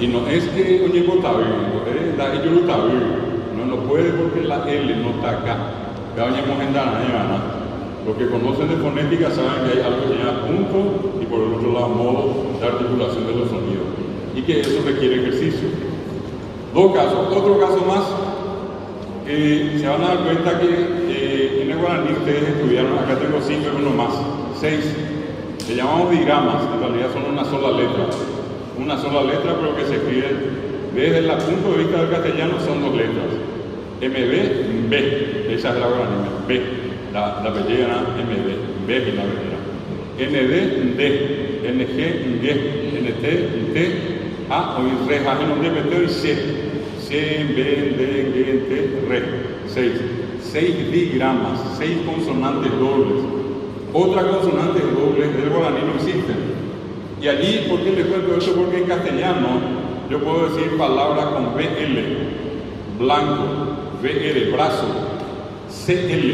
Y no es que Oñeco está vivo, ellos no está vivo. No puede porque la L no está acá. Los que conocen de fonética saben que hay algo que se llama punto y por el otro lado modo de articulación de los sonidos. Y que eso requiere ejercicio. Dos casos. Otro caso más. Se van a dar cuenta que en el guaraní ustedes estudiaron, acá tengo 5 y uno más, 6. Se llamamos digramas, en realidad son una sola letra. Una sola letra, pero que se escriben desde el punto de vista del castellano son 2 letras. MB, B, esa es la guaraní, B, la bellera MB, B y la bellera. ND, D, NG, G, NT, T, A, o re, J, N, D, P, y C. C, B, D, G, T, Re. 6. 6 digramas, 6 consonantes dobles. Otras consonantes dobles del guaraní no existen. Y allí, ¿por qué les cuento esto? Porque en castellano yo puedo decir palabras con BL, blanco, BR, brazo, CL,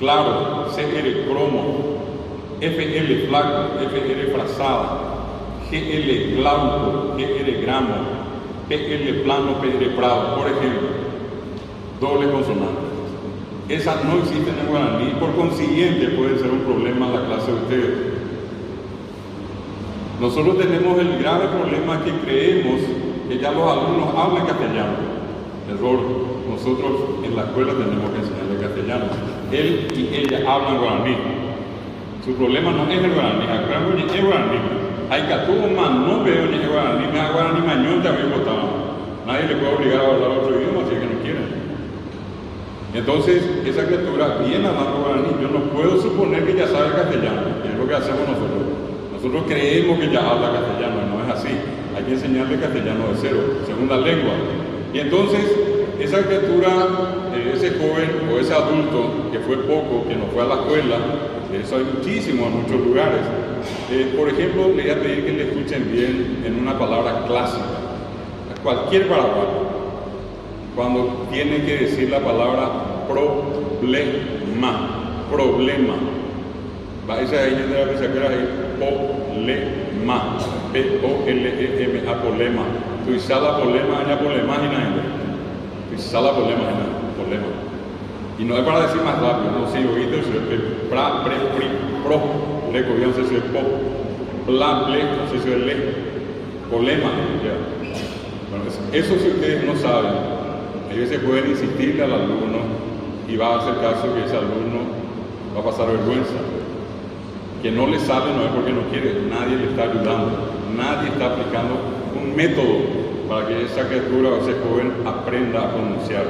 claro, CR, cromo, FL, flaco, FR, frazada, GL, glauco, GR, gramo, PL, plano, PR, prado, por ejemplo. Doble consonante. Esas no existen en guaraní, por consiguiente puede ser un problema en la clase de ustedes. Nosotros tenemos el grave problema que creemos que ya los alumnos hablan castellano. Error. Nosotros en la escuela tenemos que enseñarles castellano. Él y ella hablan guaraní. Su problema no es el guaraní, acá es guaraní. Hay que todo más no veo ni guaraní, me hago guaraní mañón también votado. Nadie le puede obligar a hablar otro idioma si es que no quieren. Entonces, esa criatura viene hablando guaraní. Yo no puedo suponer que ya sabe castellano, que es lo que hacemos nosotros. Nosotros creemos que ya habla castellano, y no es así. Hay que enseñarle castellano de cero, segunda lengua. Y entonces, esa criatura, ese joven o ese adulto que fue poco, que no fue a la escuela, eso hay muchísimo en muchos lugares. Por ejemplo, le voy a pedir que le escuchen bien en una palabra clásica. A cualquier paraguayo, cuando tiene que decir la palabra problema, va esa ahí de la bisagra ahí, problema, P-O-L-E-M-A, problema. Tu isala problema, aña problema, tu isala problema. Y no es para decir más rápido, no, si oíste, pra, pre, pri, pro, le cogió, se suele po, bla, ble, se suele le, problema, ya. Bueno, eso si ustedes no saben, ellos se pueden insistirle al alumno y va a hacer caso que ese alumno va a pasar vergüenza. Que no le sale no es porque no quiere, nadie le está ayudando, nadie está aplicando un método para que esa criatura o ese joven aprenda a pronunciar.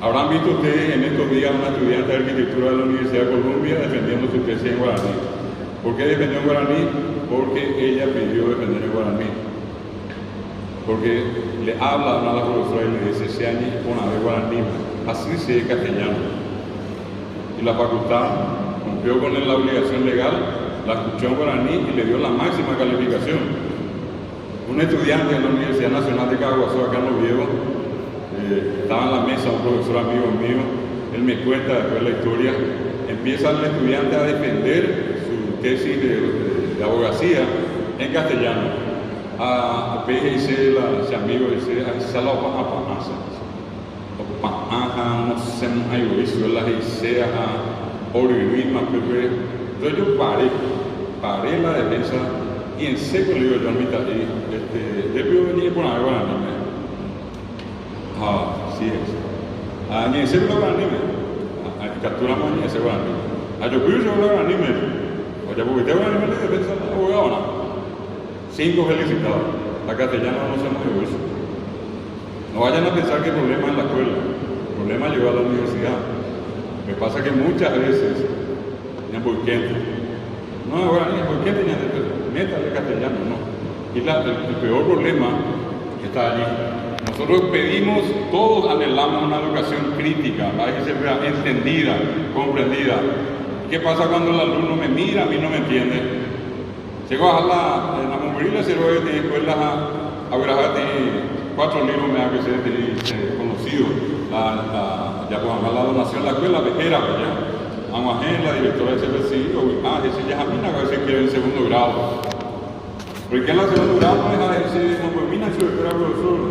Habrán visto ustedes en estos días una estudiante de arquitectura de la Universidad de Columbia defendiendo su tesis en guaraní. ¿Por qué defendió en guaraní? Porque ella pidió defender en guaraní. Porque le habla a la profesora y le dice, se añe una vez guaraní, así se es castellano. Y la facultad cumplió con la obligación legal, la escuchó en guaraní y le dio la máxima calificación. Un estudiante de la Universidad Nacional de Caguazú, acá en Los Viejos, estaba en la mesa un profesor amigo mío, él me cuenta después la historia, empieza el estudiante a defender su tesis de abogacía en castellano. A PGC, ese amigo dice, no sé, hay juicio, las ideas, Oririsma, Pepe. Entonces yo paré la defensa y en seco le digo yo a mitad, yo pido venir por ahí para anime. Sí es. Ni en seco lo para anime. Capturamos ni en seco para anime. Yo pido yo para anime. Oye, porque te voy a anime de defensa, abogado, ¿no? 5 felicitados. La castellana no se mueve eso. No vayan a pensar que el problema es la escuela. El problema llegó a la universidad. Me pasa que muchas veces, en Burquente, no, ahora ni en Burquente ni en métale castellano, no. Y el peor problema está allí. Nosotros pedimos, todos anhelamos una educación crítica, para que sea entendida, comprendida. ¿Qué pasa cuando el alumno me mira, a mí no me entiende? Llego a la movilidad, se lo ve de escuelas a grabar de 4 libros, me ha que ser conocido. Ya pues la donación de la escuela, era ya. La directora de CBC, ese ya Jamina, a veces quiere en segundo grado. Porque en la segundo grado no es a decir, no, pues mira, su profesor.